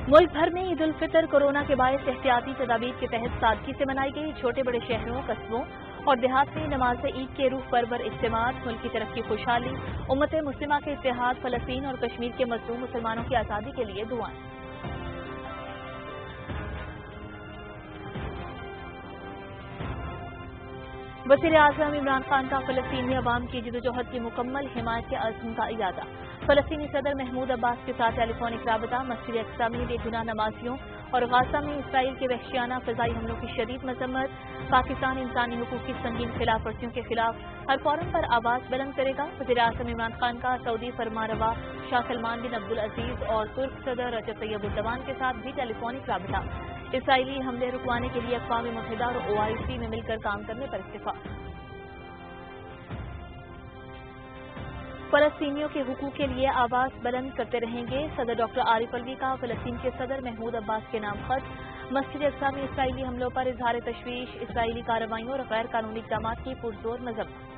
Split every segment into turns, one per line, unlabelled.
मुल्क भर में ईद उल फितर कोरोना के बायस एहतियाती तदाबीर के तहत सादगी से मनाई गई। छोटे बड़े शहरों, कस्बों और देहात में नमाज ईद के रूह परवर इज्तिमात, मुल्क की तरक्की, खुशहाली, उम्मत मुस्लिमा के इत्तेहाद, फलस्तीन और कश्मीर के मजलूम मुसलमानों की आज़ादी के लिए दुआएं। वज़ीर-ए-आज़म इमरान खान का फ़लस्तीनी अवाम की जदोजहद की मुकम्मल हिमायत के अज़्म का इरादा। फ़लस्तीनी सदर महमूद अब्बास के साथ टेलीफोनिक राबता। मस्जिद अक़सा में बेगुनाह नमाजियों और गाज़ा में इसराइल के वहशियाना फ़िज़ाई हमलों की शदीद मज़म्मत। पाकिस्तान इंसानी हुकूक़ की संगीन खिलाफ वर्जियों के खिलाफ हर फोरम पर आवाज़ बुलंद करेगा। वज़ीर-ए-आज़म इमरान खान का सऊदी फरमानरवा शाह सलमान बिन अब्दुल अजीज़ और तुर्क सदर रजब तैयब उर्दवान के साथ भी टेलीफोनिक राबता। इसराइली हमले रुकवाने के लिए अक़वाम मुत्तहिदा और OIC में मिलकर काम करने पर इत्तिफ़ाक़। फ़लस्तीनियों के हुकूक़ के लिए आवाज़ बुलंद करते रहेंगे। सदर डॉक्टर आरिफ अलवी का फ़लस्तीन के सदर महमूद अब्बास के नाम खत। मस्जिद अक़सा में इसराइली हमलों पर इज़हार तशवीश, इसराइली कार्रवाइयों और गैर कानूनी इक़दामात की पुरज़ोर मज़म्मत।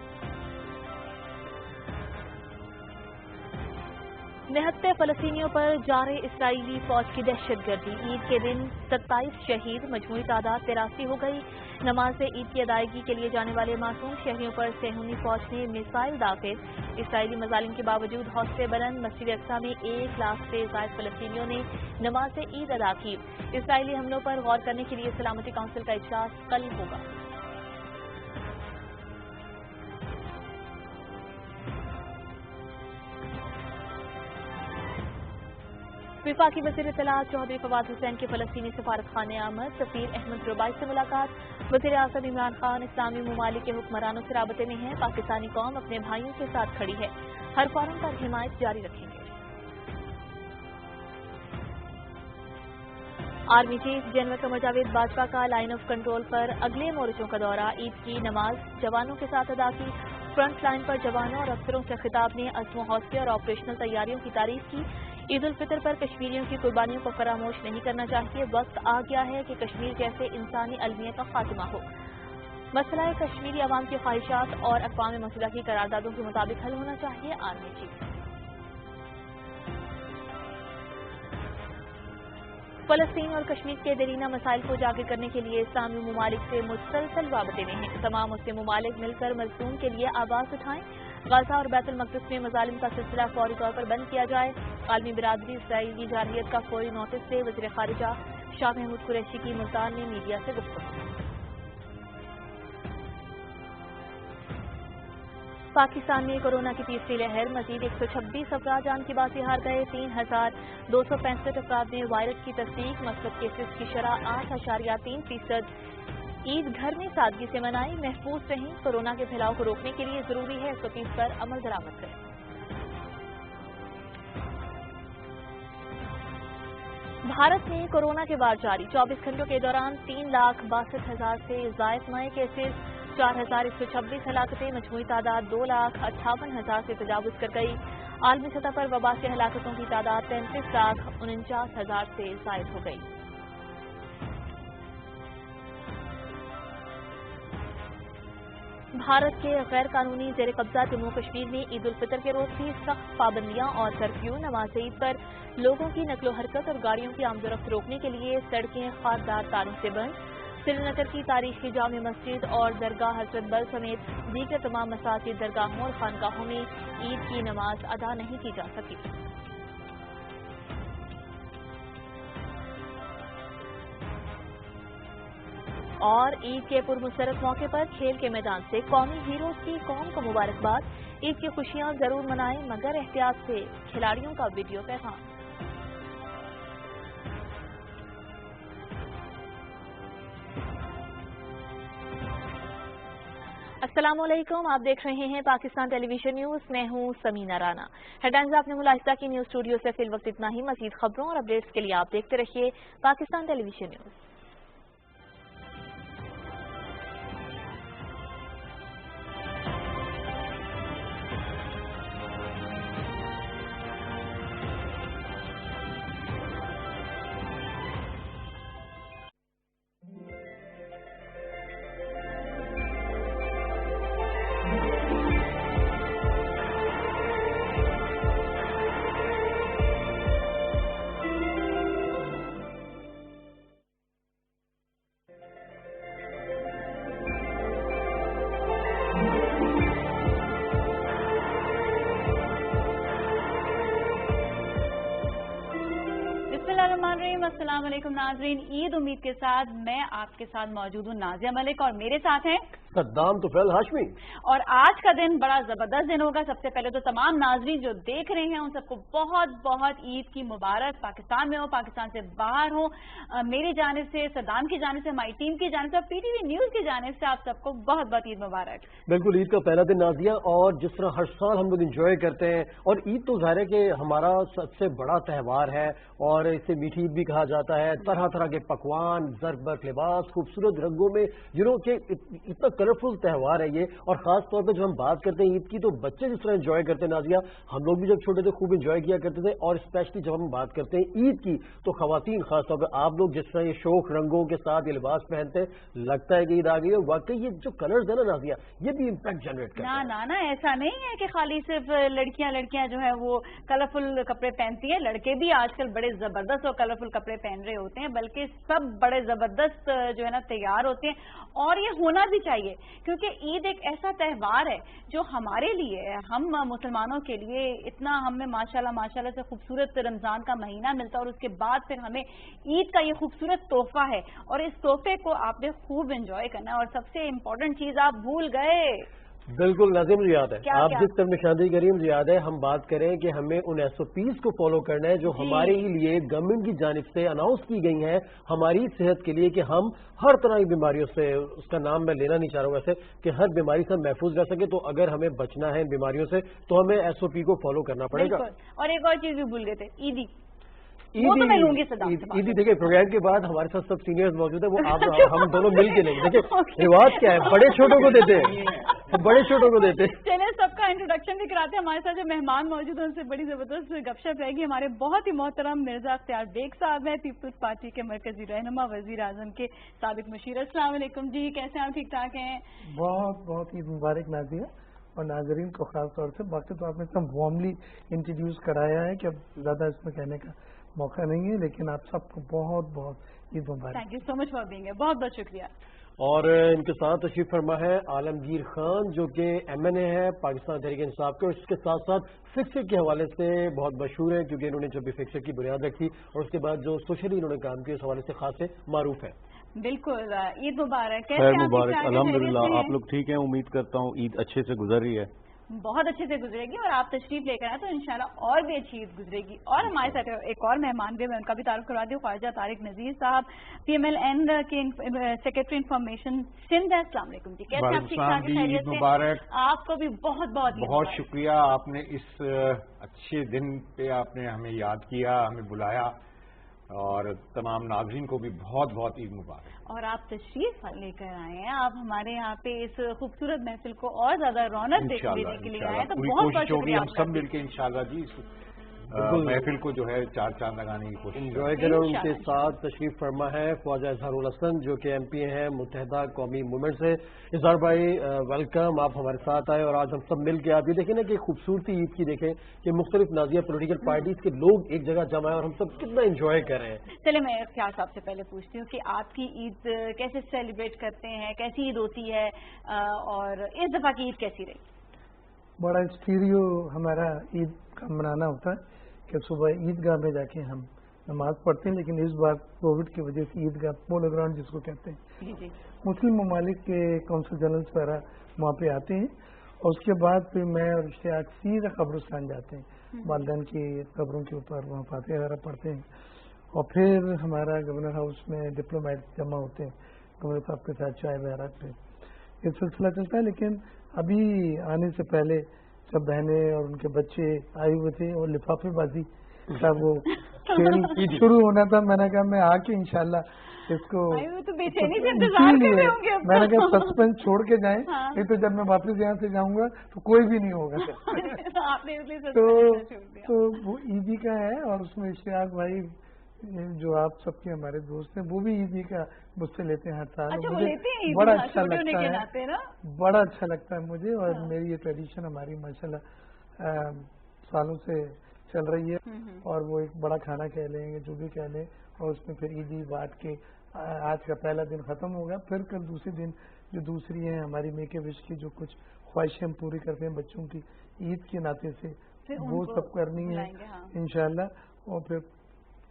निहत्ते फ़लस्तीनियों पर जारे इसराइली फ़ौज की दहशतगर्दी। ईद के दिन 27 शहीद, मजमूई तादाद 83 हो गई। नमाज ईद की अदायगी के लिए जाने वाले मासूम शहरियों पर सेहूनी फ़ौज ने मिसाइल दाग़िल। इसराइली मज़ालिम के बावजूद हौसले बुलंद। मस्जिद अक़सा में 1 लाख से ज़ायद फ़लस्तीनियों ने नमाज ईद अदा की। इसराइली हमलों पर गौर करने के लिए सलामती काउंसिल का इजलास कल होगा। वफाकी वज़ीर इत्तलात चौधरी फवाद हुसैन के फ़लस्तीनी सफारत खाने आमद। सफ़ीर अहमद रुबाई से मुलाकात। वज़ीर-ए-आज़म इमरान खान इस्लामी ममालिक के हुक्मरानों से राबते में हैं। पाकिस्तानी कौम अपने भाइयों के साथ खड़ी है, हर फोरम पर हिमायत जारी रखेंगे। Army chief general Qamar Javed Bajwa का लाइन ऑफ कंट्रोल पर अगले मोर्चों का दौरा। ईद की नमाज जवानों के साथ अदा की। फ्रंट लाइन पर जवानों और अफसरों से खिताब ने अज़्म हौसले और ऑपरेशनल तैयारियों की तारीफ की। ईद उल फितर पर कश्मीरियों की कुर्बानियों को फरामोश नहीं करना चाहिए। वक्त आ गया है कि कश्मीर जैसे इंसानी अलमिया का खात्मा हो। मसला कश्मीरी अवाम की ख्वाहिशात और अक़वाम मुत्तहिदा की करारदादों के मुताबिक हल होना चाहिए। आर्मी चीफ फ़लस्तीन और कश्मीर के देरीना मसाइल को उजागर करने के लिए इस्लामी ममालिक से मुसलसल राबते में हैं। तमाम मुस्लिम ममालिक मिलकर मज़लूम के लिए आवाज़ उठाएं। गाज़ा और बैतुल मक़दिस में मज़ालिम का सिलसिला फौरी तौर पर बंद किया जाए। आलमी बिरादरी इसराइली जारहियत का फौरी नोटिस से वज़ीर ख़ारिजा शाह महमूद कुरैशी की मुल्तान में मीडिया से गुफ्तगू। पाकिस्तान में कोरोना की तीसरी लहर। मजीद 126 अफराद जान की बाजी हार गए। 3265 अफराद में वायरस की तस्दीक। मस्बत केसेस की शरह 8.3%। ईद घर में सादगी से मनाई। महफूज रहें। कोरोना के फैलाव को रोकने के लिए जरूरी है SOPs पर अमल दरामद करें। भारत में कोरोना के वार जारी। 24 घंटों के दौरान 3,62,000 से ज़ायद नए केसेस, 4,126 हलाकतें। मजमूई तादाद 2,58,000 से तजावुज़ कर गई। आलमी सतह पर वबा से हलाकतों की तादाद 33,49,000 से ज़ायद हो गई। भारत के गैर कानूनी जेर कब्जा जम्मू कश्मीर में ईद उल फितर के रोज भी सख्त पाबंदियां और कर्फ्यू। नमाज ईद पर लोगों की नकलो हरकत और गाड़ियों की आमदोरफ्त रोकने के लिए सड़कें खारदार तारों से बंद। श्रीनगर की तारीखी जामे मस्जिद और दरगाह हजरत बल समेत दीगर तमाम मसाजिद, दरगाहों और खानकाहों में ईद की नमाज अदा नहीं की जा सकी। और ईद के पुरमसरत मौके पर खेल के मैदान से कौमी हीरोज की कौम को मुबारकबाद। ईद की खुशियां जरूर मनाएं मगर एहतियात से। खिलाड़ियों का वीडियो पैगाम। अस्सलाम वालेकुम, आप देख रहे हैं पाकिस्तान टेलीविजन न्यूज। मैं हूं समीना राना। हेडलाइंस आपने मुलाहिजा की। न्यूज स्टूडियो से फिल वक्त इतना ही। मजीद खबरों और अपडेट्स के लिए आप देखते रहिए पाकिस्तान टेलीविजन न्यूज।
अस्सलाम वालेकुम नाजरीन, ईद उम्मीद के साथ मैं आपके साथ मौजूद हूँ नाजिया मलिक और मेरे साथ हैं
सद्दाम तुफैल हाशमी।
और आज का दिन बड़ा जबरदस्त दिन होगा। सबसे पहले तो तमाम नाजरीन जो देख रहे हैं उन सबको बहुत बहुत ईद की मुबारक, पाकिस्तान में हो पाकिस्तान से बाहर हो। मेरी जानिब से, सद्दाम की जानिब से, हमारी टीम की जानिब से, पीटीवी न्यूज की जानिब से आप सबको बहुत बहुत ईद मुबारक।
बिल्कुल, ईद का पहला दिन नाजिया, और जिस तरह हर साल हम लोग इंजॉय करते हैं, और ईद तो जाहिर है कि हमारा सबसे बड़ा त्यौहार है और इसे मीठी ईद भी कहा जाता है। तरह तरह के पकवान, ज़रबत लिबास, खूबसूरत रंगों में के इतना कलरफुल त्यौहार है ये। और खास तौर पर जब हम बात करते हैं ईद की, तो बच्चे जिस तरह एंजॉय करते हैं नाजिया, हम लोग भी जब छोटे थे खूब एंजॉय किया करते थे। और स्पेशली जब हम बात करते हैं ईद की, तो खवातीन खास तौर पर आप लोग जिस तरह ये शौक रंगों के साथ ये लिबास पहनते हैं, लगता है कि ईद आ गई है। वाकई ये जो कलर्स है ना नाजिया, ये भी इम्पैक्ट जनरेट करते हैं।
ना ऐसा नहीं है कि खाली सिर्फ लड़कियां जो है वो कलरफुल कपड़े पहनती हैं, लड़के भी आजकल बड़े जबरदस्त और कलरफुल कपड़े पहन रहे होते हैं, बल्कि सब बड़े जबरदस्त जो है ना तैयार होते हैं। और ये होना भी चाहिए, क्योंकि ईद एक ऐसा त्यौहार है जो हमारे लिए, हम मुसलमानों के लिए इतना, हमें माशाल्लाह से खूबसूरत रमजान का महीना मिलता है और उसके बाद फिर हमें ईद का ये खूबसूरत तोहफा है और इस तोहफे को आपने खूब एंजॉय करना है। और सबसे इम्पोर्टेंट चीज आप भूल गए।
बिल्कुल नाज़िम, मुझे याद है आप
क्या?
जिस तरफ निशानदेही करिए, मुझे याद है हम बात करें कि हमें उन SOPs को फॉलो करना है जो हमारे लिए गवर्नमेंट की जानिब से अनाउंस की गई हैं हमारी सेहत के लिए, कि हम हर तरह की बीमारियों से, उसका नाम मैं लेना नहीं चाह रहा हूँ वैसे, कि हर बीमारी से हम महफूज रह सके। तो अगर हमें बचना है इन बीमारियों से तो हमें SOP को फॉलो करना पड़ेगा।
और एक और चीज भी भूल गए थे, ईदी। वो तो मैं लूंगी सदा।
ईदी देखिए, प्रोग्राम के बाद हमारे साथ सब सीनियर्स मौजूद है, वो आप हम दोनों मिल के लेंगे। देखिए रिवाज क्या है, बड़े छोटों को देते हैं, बड़े छोटों को देते हैं।
चलिए सबका इंट्रोडक्शन भी कराते हैं। हमारे साथ जो मेहमान मौजूद हैं उनसे बड़ी जबरदस्त गपशप रहेगी। हमारे बहुत ही मोहतरम मिर्जा अख्तियार बेग साहब हैं, पीपल्स पार्टी के मरकजी रहनुमा, वजीर आजम के साबिक मुशीर। अस्सलाम वालेकुम जी, कैसे आप? ठीक ठाक हैं?
बहुत बहुत ईद मुबारक नाज़िया और नाजरीन को खास तौर से। बाकी तो आपने एकदम वार्मली इंट्रोड्यूस कराया है कि अब ज्यादा इसमें कहने का मौका नहीं है, लेकिन आप सबको बहुत बहुत ईद मुबारक।
Thank you so much for being, बहुत बहुत शुक्रिया।
और इनके साथ तशरीफ फरमा है आलमगीर खान, जो कि MNA है पाकिस्तान तहरीक इंसाफ के, और इसके साथ साथ फिक्सर के हवाले से बहुत मशहूर है, क्योंकि इन्होंने जब भी फिक्सर की बुनियाद रखी और उसके बाद जो सोशली इन्होंने काम किया, इस हवाले से खास से मारूफ है।
बिल्कुल, ईद मुबारक।
खैर मुबारक, अल्हम्दुलिल्लाह। आप लोग ठीक हैं? उम्मीद करता हूँ ईद अच्छे से गुजर रही है।
बहुत अच्छे से गुजरेगी और आप तशरीफ लेकर आए तो इंशाल्लाह और भी अच्छी ईद गुजरेगी। और हमारे साथ एक और मेहमान भी, मैं उनका भी तारुफ करवा दूं, ख्वाजा तारिक नजीर साहब, PMLN के सेक्रेटरी इंफॉर्मेशन सिंध। अस्सलाम वालेकुम जी, कैसे आप? ठीक ठाक?
ईद मुबारक।
आपको भी बहुत बहुत
बहुत शुक्रिया, आपने इस अच्छे दिन पे आपने हमें याद किया, हमें बुलाया, और तमाम नाज़रीन को भी बहुत बहुत ईद मुबारक।
और आप तशरीफ लेकर आए हैं, आप हमारे यहाँ पे इस खूबसूरत महफिल को और ज्यादा रौनक देने के लिए आए हैं, तो बहुत बहुत शुक्रिया।
हम सब मिलकर इंशाल्लाह जी महफिल को जो है चार चांद लगाने की कोशिश
एंजॉय करें। उनके साथ तशरीफ फरमा है ख्वाजा इजहारुल हसन, जो कि MP हैं मुत्तहिदा कौमी मूवमेंट से। इजहार भाई वेलकम, आप हमारे साथ आए और आज हम सब मिल के, आप ये देखें ना कि खूबसूरती ईद की देखें कि मुख्तलिफ नाजिया पॉलिटिकल पार्टीज के लोग एक जगह जमा है और हम सब कितना एंजॉय कर रहे हैं।
चलिए मैं ख्याल साहब से पहले पूछती हूँ कि आपकी ईद कैसे सेलिब्रेट करते हैं, कैसी ईद होती है और इस दफा की ईद कैसी रही?
बड़ा स्टीरियो हमारा ईद का मनाना होता है कि सुबह ईदगाह में जाके हम नमाज पढ़ते हैं, लेकिन इस बार कोविड की वजह से ईदगाह पोलो ग्राउंड जिसको कहते हैं, मुस्लिम ममालिक के कौंसल जनरल्स वगैरह वहाँ पे आते हैं, और उसके बाद फिर मैं और इश्तियाक सीधा कब्रिस्तान जाते हैं, वालिदैन की कब्रों के ऊपर वहाँ फातिहा वगैरह पढ़ते हैं, और फिर हमारा गवर्नर हाउस में डिप्लोमेट जमा होते हैं गवर्नर साहब के साथ चाय वगैरह पे, ये सिलसिला चलता है। लेकिन अभी आने से पहले सब बहनें और उनके बच्चे आए हुए थे और लिफाफेबाजी का वो खेल शुरू होना था। मैंने कहा मैं आके इंशाल्लाह इसको
तो बेचैनी से इंतजार कर रहे होंगे।
मैंने कहा सस्पेंस छोड़ के जाएं, नहीं तो जब मैं वापस यहाँ से जाऊंगा तो कोई भी नहीं होगा। तो वो ईदी का है, और उसमें इश्तियाक भाई जो आप सबके हमारे दोस्त हैं वो भी ईदी का मुझसे लेते हैं हर साल।
अच्छा,
मुझे बड़ा अच्छा लगता है, बड़ा अच्छा लगता है मुझे। और मेरी ये ट्रेडिशन हमारी माशाल्लाह सालों से चल रही है, और वो एक बड़ा खाना कह लेंगे जो भी कह लें, और उसमें फिर ईदी बांट के आज का पहला दिन खत्म होगा, फिर कल दूसरे दिन जो दूसरी है हमारी मेके विश की जो कुछ ख्वाहिशें हम पूरी करते हैं बच्चों की ईद के नाते से, वो सब करनी है इंशाल्लाह। और फिर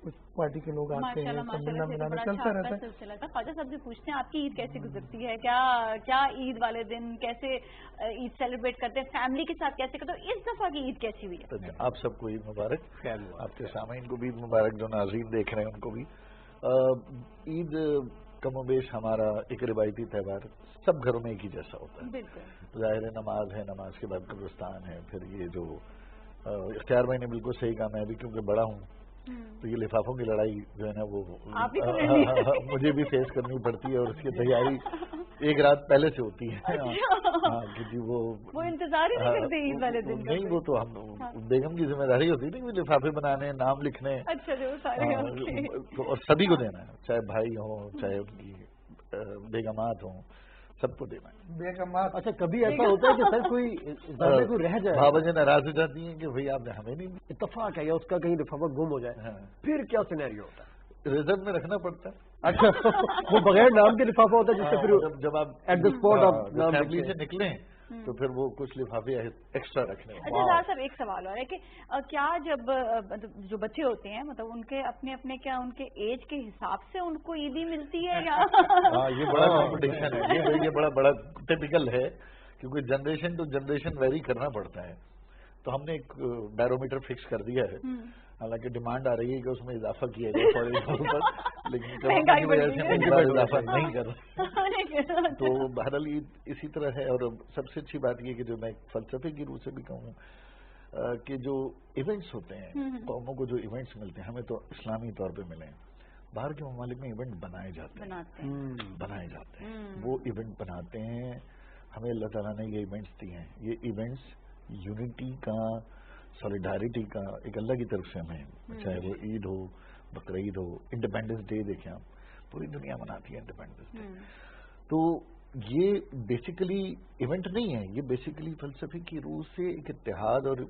कुछ पार्टी के लोग आते हैं, सब मिलना मिलाना चलता रहता है।
ख्वाजा साहब से पूछते हैं, आपकी ईद कैसे गुजरती है? क्या ईद वाले दिन कैसे ईद सेलिब्रेट करते हैं, फैमिली के साथ कैसे करते हैं? इस दफा की ईद कैसी हुई है?
आप सबको ईद मुबारक, आपके सामईन को भी ईद मुबारक, जो नाज़रीन देख रहे हैं उनको भी। ईद कमोबेश हमारा एक रिवायती त्यौहार सब घरों में एक ही जैसा होता है। ज़ाहिर है नमाज है, नमाज के बाद कब्रिस्तान है, फिर ये जो इख्तियार भाई ने बिल्कुल सही कहा, मैं भी क्योंकि बड़ा हूँ तो ये लिफाफों की लड़ाई जो है ना वो मुझे भी फेस करनी पड़ती है, और उसकी तैयारी एक रात पहले से होती है। क्योंकि वो इंतजार ही नहीं करते ईद वाले दिन। नहीं, वो तो हम बेगम की जिम्मेदारी होती है ना, लिफाफे बनाने, नाम लिखने। अच्छा, जो सारे और सभी को देना है, चाहे भाई हो, चाहे उनकी बेगमात हो, सबको देना है।
बेगमात।
अच्छा, कभी ऐसा होता है कि सर कोई रह जाए,
भावजें नाराज हो जाती हैं कि भैया आपने हमें नहीं,
इत्तेफाक है या उसका कहीं लिफाफा गुम हो जाए, फिर क्या सिनेरियो होता है?
रिजर्व में रखना पड़ता है।
अच्छा, वो बगैर नाम के लिफाफा होता है जिससे फिर
जब आप
एट द स्पॉट आप
फैमिली से निकले तो फिर वो कुछ लिफाफे एक्स्ट्रा रखने।
अच्छा साहब, एक सवाल और है कि क्या जब जो बच्चे होते हैं, मतलब उनके अपने अपने क्या उनके एज के हिसाब से उनको ईदी मिलती है या?
हाँ, ये बड़ा कॉम्पिटिशन है, ये बड़ा टिपिकल है, क्योंकि जनरेशन टू जनरेशन वेरी करना पड़ता है। तो हमने एक बैरोमीटर फिक्स कर दिया है, हालांकि डिमांड आ रही है कि उसमें इजाफा किया जाए फॉर पर, लेकिन कोरोना की वजह से हम इजाफा नहीं कर रहे। तो बहरहाल इसी तरह है। और सबसे अच्छी बात यह कि जो मैं फलसफे की रूह से भी कहूँ कि जो इवेंट्स होते हैं, कौमों को जो इवेंट्स मिलते हैं, हमें तो इस्लामी तौर पे मिले हैं, बाहर के ममालिक में इवेंट बनाए जाते हैं, वो इवेंट बनाते हैं। हमें अल्लाह ताला ने ये इवेंट्स दिए हैं, ये इवेंट्स यूनिटी का, सॉलिडारिटी का एक अल्लाह की तरफ से हमें, चाहे वो ईद हो, बकरीद हो, इंडिपेंडेंस डे देखें आप, पूरी दुनिया मनाती है इंडिपेंडेंस डे। तो ये बेसिकली इवेंट नहीं है, ये बेसिकली फलसफे की रूह से एक इत्तेहाद और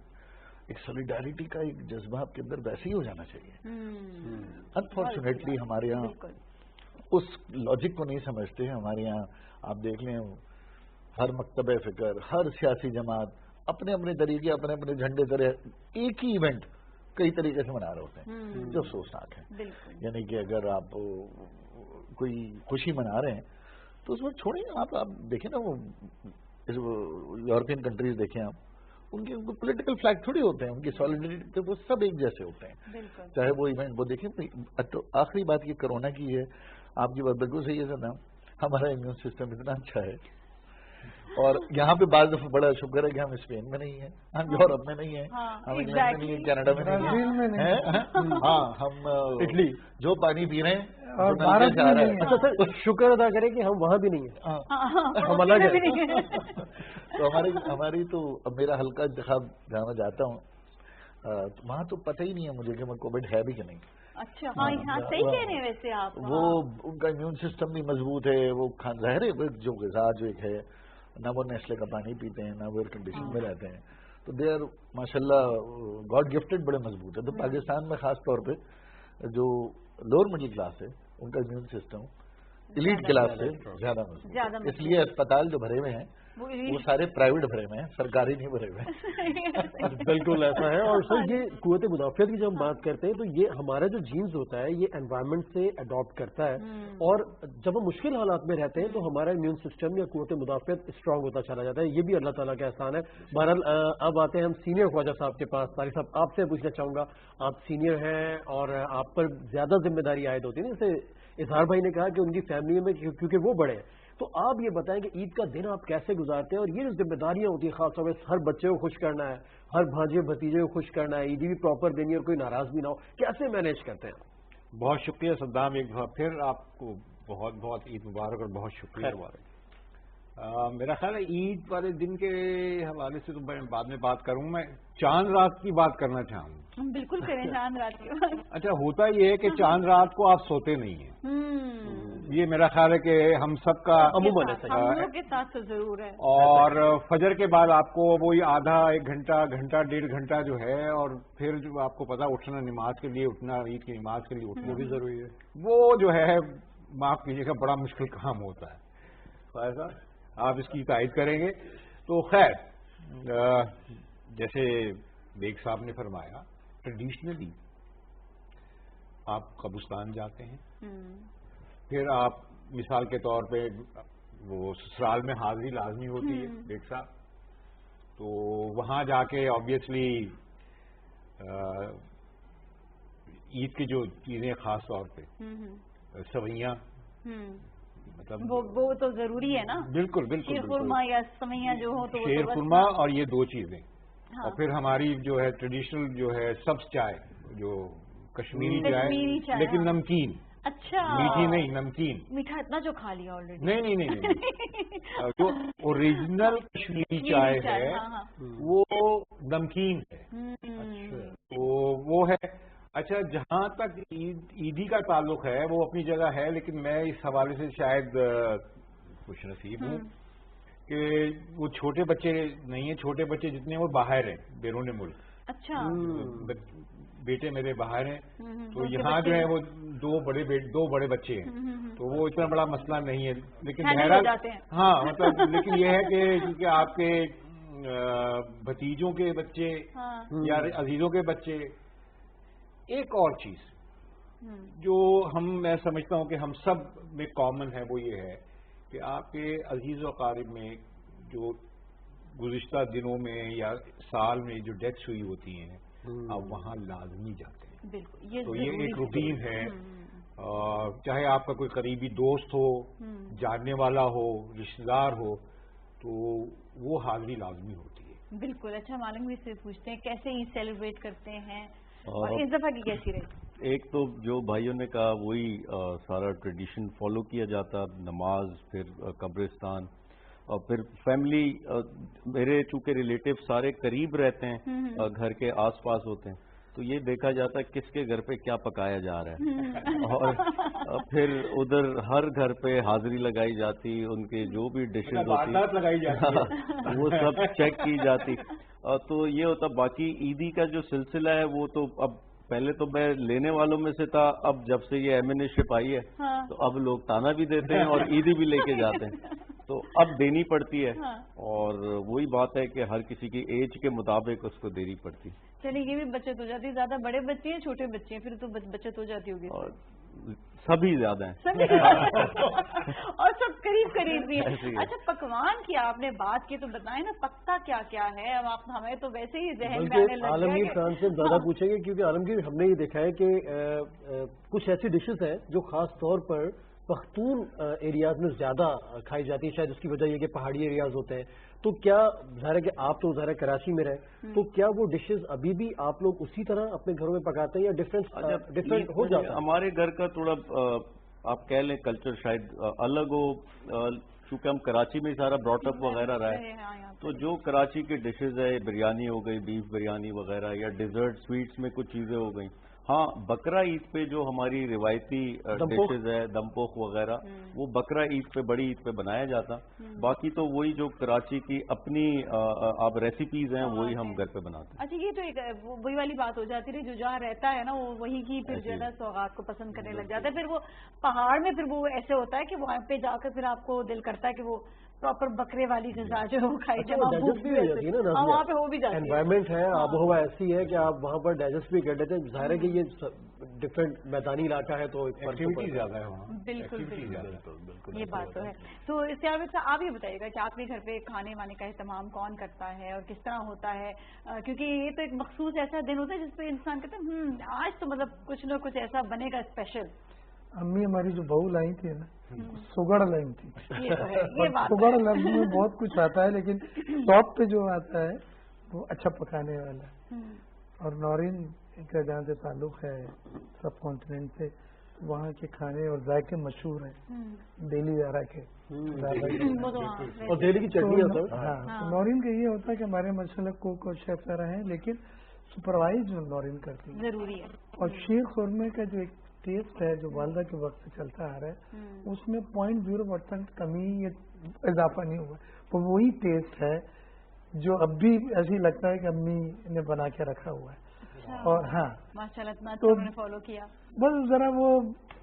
एक सॉलिडारिटी का एक जज्बा आपके अंदर वैसे ही हो जाना चाहिए। अनफॉर्चुनेटली हमारे यहाँ उस लॉजिक को नहीं समझते हैं। हमारे यहाँ आप देख लें, हर मकतब फिक्र, हर सियासी जमात अपने अपने तरीके, अपने अपने झंडे तरह एक ही इवेंट कई तरीके से मना रहे होते हैं, जो अफसोसनाक है। यानी कि अगर आप कोई खुशी मना रहे हैं तो उसमें छोड़िए, आप देखें ना, वो यूरोपियन कंट्रीज देखें आप, उनके पॉलिटिकल फ्लैग थोड़ी होते हैं, उनकी सॉलिडरिटी तो वो सब एक जैसे होते हैं, चाहे वो इवेंट वो देखें। तो आखिरी बात ये कोरोना की है, आपकी बात बिल्कुल सही है सर, हमारा इम्यून सिस्टम इतना अच्छा है, और यहाँ पे बाद दफा बड़ा शुक्र है कि हम स्पेन में नहीं है, हम यूरोप में नहीं है, हम इंग्लैंड में नहीं है, कनाडा में नहीं है, हाँ हम इटली जो पानी पी रहे हैं और भारत में नहीं है।
अच्छा सर, शुक्र अदा करें कि हम वहाँ भी नहीं है, हम अलग है।
तो हमारी तो अब मेरा हल्का इंतखाब जहाँ मैं जाता हूँ, वहाँ तो पता ही नहीं है मुझे कि मैं कोविड है भी कि नहीं।
अच्छा, हाँ, यहाँ सही कह रहे हैं वैसे आप।
वो उनका इम्यून सिस्टम भी मजबूत है, वो ज़ाहिर है जो ग़िज़ा जो एक है, ना वो नेस्ले का पानी पीते हैं, ना वो एयर कंडीशन में रहते हैं, तो दे आर माशाल्लाह गॉड गिफ्टेड बड़े मजबूत है। तो पाकिस्तान में खास तौर पे जो लोअर मिडिल क्लास है, उनका इम्यून सिस्टम एलीट क्लास से ज्यादा मजबूत, इसलिए अस्पताल जो भरे हुए हैं वो सारे प्राइवेट भरे हुए हैं, सरकारी नहीं भरे हुए हैं।
बिल्कुल ऐसा है। और सर ये कुव्वत मुदाफियत की जब हम बात करते हैं तो ये हमारा जो जीन्स होता है ये एनवायरनमेंट से अडॉप्ट करता है, और जब हम मुश्किल हालात में रहते हैं तो हमारा इम्यून सिस्टम या कुव्वत मुदाफियत स्ट्रांग होता चला जाता है। ये भी अल्लाह ताला का एहसान है। बहरहाल अब आते हैं हम सीनियर ख्वाजा साहब के पास। तारिक साहब, आपसे पूछना चाहूंगा, आप सीनियर हैं और आप पर ज्यादा जिम्मेदारी आयद होती है, जैसे इजहार भाई ने कहा कि उनकी फैमिली में क्योंकि वो बड़े हैं, तो आप ये बताएं कि ईद का दिन आप कैसे गुजारते हैं, और ये जो जिम्मेदारियां होती है खासतौर पर हर बच्चे को खुश करना है, हर भांजे भतीजे को खुश करना है, ईदी भी प्रॉपर देनी है और कोई नाराज भी ना हो, कैसे मैनेज करते हैं?
बहुत शुक्रिया सद्दाम, एक बार फिर आपको बहुत बहुत ईद मुबारक और बहुत शुक्रिया। मेरा ख्याल है ईद वाले दिन के हवाले से तो बाद में बात करूं, मैं चांद रात की बात करना चाहूंगा।
बिल्कुल करें चांद रात की बात।
अच्छा, होता ये है कि चांद रात को आप सोते नहीं हैं, ये मेरा ख्याल है कि हम सबका
अमूमन के साथ तो जरूर है।
और फजर के बाद आपको वही आधा एक घंटा डेढ़ घंटा जो है, और फिर जो आपको पता उठना, नमाज के लिए उठना, ईद की नमाज के लिए उठना भी जरूरी है, वो जो है माफ कीजिएगा बड़ा मुश्किल काम होता है। ऐसा आप इसकी तायद करेंगे। तो खैर, जैसे बेग साहब ने फरमाया, ट्रेडिशनली آپ قبرستان جاتے ہیں، پھر آپ مثال کے طور پہ وہ سسرال میں حاضری لازمی ہوتی ہے ایک ساتھ، تو وہاں جا کے آبویسلی عید کی جو چیزیں خاص طور پہ سوئیاں، مطلب
وہ تو ضروری ہے نا،
بالکل بالکل
شیر خورما یا سوئیاں جو ہو تو
شیر خورما اور یہ دو چیزیں، اور پھر ہماری جو ہے ٹریڈیشنل جو ہے سبز چائے، جو کشمیری چائے لیکن نمکین،
اچھا
میٹھی نہیں نمکین،
میٹھا اتنا جو کھا لیا آلریڈی،
نہیں جو اوریجنل کشمیری چائے ہے وہ نمکین ہے، تو وہ ہے۔ اچھا جہاں تک عیدی کا تعلق ہے وہ اپنی جگہ ہے، لیکن میں اس حوالے سے شاید خوش نصیب ہوں کہ وہ چھوٹے بچے نہیں ہیں، چھوٹے بچے جتنے وہ باہر ہیں بیرون ملک،
اچھا
بیٹے میرے باہر ہیں، تو یہاں جو ہے وہ دو بڑے بچے ہیں، تو وہ اتنا بڑا مسئلہ نہیں ہے، لیکن بہرحال ہاں مطلب لیکن یہ ہے کہ کیونکہ آپ کے بھتیجوں کے بچے یا عزیزوں کے بچے، ایک اور چیز جو میں سمجھتا ہوں کہ ہم سب میں کامن ہے وہ یہ ہے کہ آپ کے عزیز و اقارب میں جو گزشتہ دنوں میں یا سال میں جو ڈیتھس ہوئی ہوتی ہیں آپ وہاں لازمی جاتے ہیں، تو یہ ایک روٹین ہے، چاہے آپ کا کوئی قریبی دوست ہو، جاننے والا ہو، رشتہ دار ہو، تو وہ حاضری لازمی ہوتی ہے۔
بالکل۔ اچھا معلوم بھی سے پوچھتے ہیں کیسے عید سیلیبریٹ کرتے ہیں اور اس دفعہ کی کیسی رہی؟
ایک تو جو بھائیوں نے کہا وہی سارا ٹریڈیشن فالو کیا جاتا، نماز، پھر قبرستان، اور پھر فیملی، میرے چونکہ ریلیٹیو سارے قریب رہتے ہیں، گھر کے آس پاس ہوتے ہیں، تو یہ دیکھا جاتا ہے کس کے گھر پہ کیا پکایا جا رہا ہے، اور پھر ادھر ہر گھر پہ حاضری لگائی جاتی، ان کے جو بھی ڈشز ہوتی وہ سب چیک کی جاتی، تو یہ ہوتا۔ باقی عیدی کا جو سلسلہ ہے وہ تو اب پہلے تو میں لینے والوں میں سے تھا، اب جب سے یہ MNA شپ آئی ہے تو اب لوگ تانا بھی دیتے ہیں اور عیدی بھی لے کے جاتے ہیں، تو اب دینی پڑتی ہے، اور وہی بات ہے کہ ہر کسی کی ایج کے مطابق اس کو دینی پڑتی۔
چلیے یہ بھی بچت ہو جاتی ہے، زیادہ بڑے بچے ہیں چھوٹے بچے ہیں پھر تو بچت ہو جاتی ہوگی،
اور سبھی زیادہ ہیں
اور سب قریب قریب بھی ہیں۔ اچھا پکوان کی آپ نے بات کی تو بتائیں نا پکتا کیا کیا ہے، اب آپ ہمیں تو ویسے ہی ذہن میں آنے لگ گیا۔
عالمگیر خان سے زیادہ پوچھیں گے کیونکہ عالمگیر ہم نے یہ دیکھا ہے کہ کچھ ایسی ڈشز ہیں جو خاص طور پر پختون ایریاز میں زیادہ کھائی جاتی ہے، شاید اس کی وجہ یہ کہ پہاڑی ایریاز ہوتے ہیں، تو کیا ظاہر ہے کہ آپ تو ظاہر کراچی میں رہے، تو کیا وہ ڈشز ابھی بھی آپ لوگ اسی طرح اپنے گھروں میں پکاتے ہیں یا ڈفرینٹ ہو جاتا ہے؟
ہمارے گھر کا تھوڑا آپ کہہ لیں کلچر شاید الگ ہو، چونکہ ہم کراچی میں سارا براٹ اپ وغیرہ رہا ہے، تو جو کراچی کی ڈشز ہے، بریانی ہو گئی، بیف بریانی وغیرہ، یا ڈیزرٹ سویٹس میں کچھ چیزیں ہو گئیں۔ ہاں بقرہ عید پہ جو ہماری روایتی ڈشز ہے، دم پوخ وغیرہ، وہ بقرہ عید پہ، بڑی عید پہ بنایا جاتا، باقی تو وہی جو کراچی کی اپنی آپ ریسیپیز ہیں وہی ہم گھر پہ بناتے ہیں۔
اچھا یہ تو ایک وہی والی بات ہو جاتی ہے، جو جہاں رہتا ہے نا وہ وہی کی پھر جو ہے نا سوغات کو پسند کرنے لگ جاتا ہے، پھر وہ پہاڑ میں پھر وہ ایسے ہوتا ہے کہ وہاں پہ جا کر پھر آپ کو دل کرتا ہے کہ وہ پراپر بکرے والی غذا جو ہے وہ کھائی جائے، وہاں پہ ہو بھی جاتی ہے،
انوائرمنٹ ہے، آب و ہوا ایسی ہے کہ آپ وہاں پر ڈائجسٹ بھی کر لیتے ہیں۔ ظاہر ہے کہ یہ ڈفرینٹ میدانی علاقہ ہے تو
ایکٹیویٹی زیادہ ہے وہاں،
بالکل بالکل یہ بات تو ہے۔ تو اس سے آپ یہ بتائیے گا کہ آپ کے گھر پہ کھانے وانے کا اہتمام کون کرتا ہے اور کس طرح ہوتا ہے، کیونکہ یہ تو ایک مخصوص ایسا دن ہوتا ہے جس پہ انسان کہتا ہے آج تو مطلب کچھ نہ کچھ ایسا بنے گا اسپیشل۔
امی ہماری جو بہو لائی تھی نا سگڑ لائی تھی، سگڑ لفظ میں بہت کچھ آتا ہے لیکن ٹاپ پہ جو آتا ہے وہ اچھا پکانے والا ہے، اور نورین کا جہاں سے تعلق ہے سب کانٹیننٹ سے، وہاں کے کھانے اور ذائقے مشہور ہیں، دہلی دارا کے
اور دہلی کی چٹنی ہوتا ہے۔
ہاں نورین کا یہ ہوتا ہے کہ ہمارے ماشاءاللہ کوک اور شیف رہے ہیں لیکن سپروائز جو نورین کرتی ہے
ضروری ہے، اور
شیر خورمے کا جو ایک ٹیسٹ ہے جو والدہ کے وقت سے چلتا آ رہا ہے اس میں 0.0% کمی یا اضافہ نہیں ہوا، تو وہی ٹیسٹ ہے جو اب بھی ایسے لگتا ہے کہ امی نے بنا کے رکھا ہوا ہے۔ اور ہاں
ماشاءاللہ
تو
فالو کیا،
بس ذرا وہ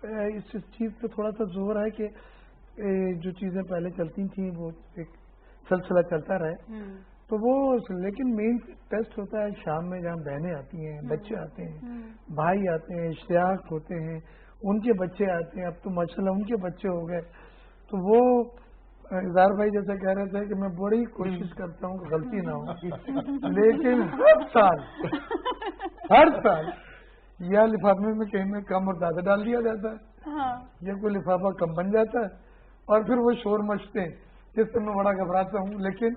اس چیز پہ تھوڑا سا زور ہے کہ جو چیزیں پہلے چلتی تھیں وہ ایک سلسلہ چلتا رہے، تو وہ لیکن مین ٹیسٹ ہوتا ہے شام میں جہاں بہنیں آتی ہیں, بچے آتے ہیں, بھائی آتے ہیں, اشتیاق ہوتے ہیں, ان کے بچے آتے ہیں, اب تو ماشاءاللہ ان کے بچے ہو گئے. تو وہ اظہار بھائی جیسا کہہ رہے تھے کہ میں بڑی کوشش کرتا ہوں کہ غلطی نہ ہو, لیکن ہر سال یا لفافے میں کہیں میں کم اور زیادہ ڈال دیا جاتا ہے, یا کوئی لفافہ کم بن جاتا ہے, اور پھر وہ شور مچتے ہیں جس سے میں بڑا گھبراتا ہوں. لیکن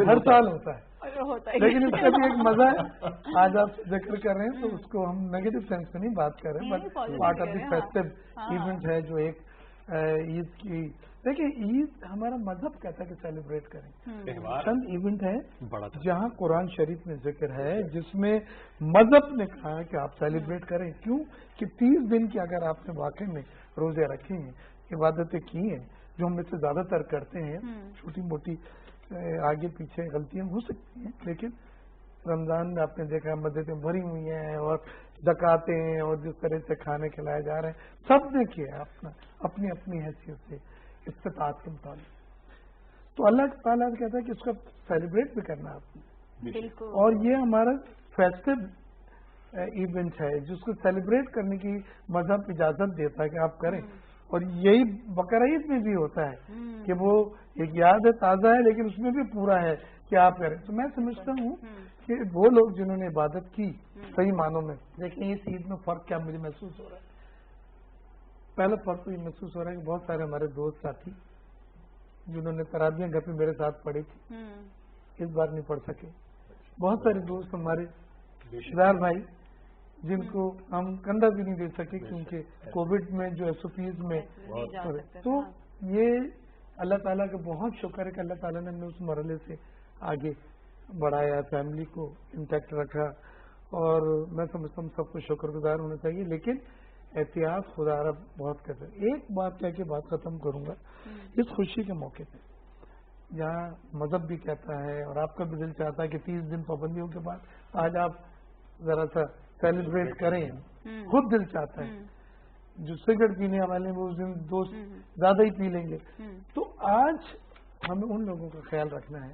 ہر سال ہوتا ہے, لیکن اس کا بھی ایک مزہ ہے. آج آپ ذکر کر رہے ہیں تو اس کو ہم نیگیٹو سینس میں نہیں بات کر رہے ہیں, but part of the festive event ہے جو ایک عید کی. دیکھیں عید ہمارا مذہب کہتا ہے کہ سیلیبریٹ کریں. چند ایونٹ ہے جہاں قرآن شریف میں ذکر ہے جس میں مذہب نے کہا ہے کہ آپ سیلیبریٹ کریں. کیوں کہ 30 دن کی اگر آپ نے واقعی میں روزے رکھے ہیں, عبادتیں کی ہیں, جو ہم میں سے زیادہ تر کرتے ہیں, چھوٹی موٹی آگے پیچھے غلطیاں ہو سکتی ہیں, لیکن رمضان میں آپ نے دیکھا مسجدیں بھری ہوئی ہیں اور زکاتیں ہیں اور جس طرح سے کھانے کھلائے جا رہے ہیں, سب نے کیا اپنا اپنی اپنی حیثیت سے استطاعت کے مطابق. تو اللہ تعالیٰ کہتا ہے کہ اس کا سیلیبریٹ بھی کرنا آپ نے, اور یہ ہمارا فیسٹو ایونٹ ہے جس کو سیلیبریٹ کرنے کی مذہب اجازت دیتا ہے کہ آپ کریں. اور یہی بقرعید میں بھی ہوتا ہے کہ وہ ایک یاد ہے, تازہ ہے, لیکن اس میں بھی پورا ہے کہ آپ کریں. تو میں سمجھتا ہوں کہ وہ لوگ جنہوں نے عبادت کی صحیح معنوں میں, دیکھیں اس عید میں فرق کیا مجھے محسوس ہو رہا ہے. پہلا فرق تو یہ محسوس ہو رہا ہے کہ بہت سارے ہمارے دوست ساتھی جنہوں نے تراویحیں گھر پہ میرے ساتھ پڑھی تھی اس بار نہیں پڑھ سکے. بہت سارے دوست ہمارے رشتےدار بھائی جن کو ہم کندھا بھی نہیں دے سکے کیونکہ کووڈ میں جو ایس او پیز میں. تو یہ اللہ تعالیٰ کا بہت شکر ہے کہ اللہ تعالیٰ نے ہمیں اس مرحلے سے آگے بڑھایا, فیملی کو انٹیکٹ رکھا, اور میں سمجھتا ہوں سب کو شکر گزار ہونا چاہیے. لیکن احتیاط خدا رب بہت کرتے ہیں. ایک بات کہہ کے بات ختم کروں گا. اس خوشی کے موقع پہ جہاں مذہب بھی کہتا ہے اور آپ کا بھی دل چاہتا ہے کہ 30 دن پابندیوں کے بعد آج آپ ذرا سا سیلیبریٹ کریں, خود دل چاہتا ہے. جو سگریٹ پینے والے ہیں وہ اس دن دوست زیادہ ہی پی لیں گے. تو آج ہمیں ان لوگوں کا خیال رکھنا ہے.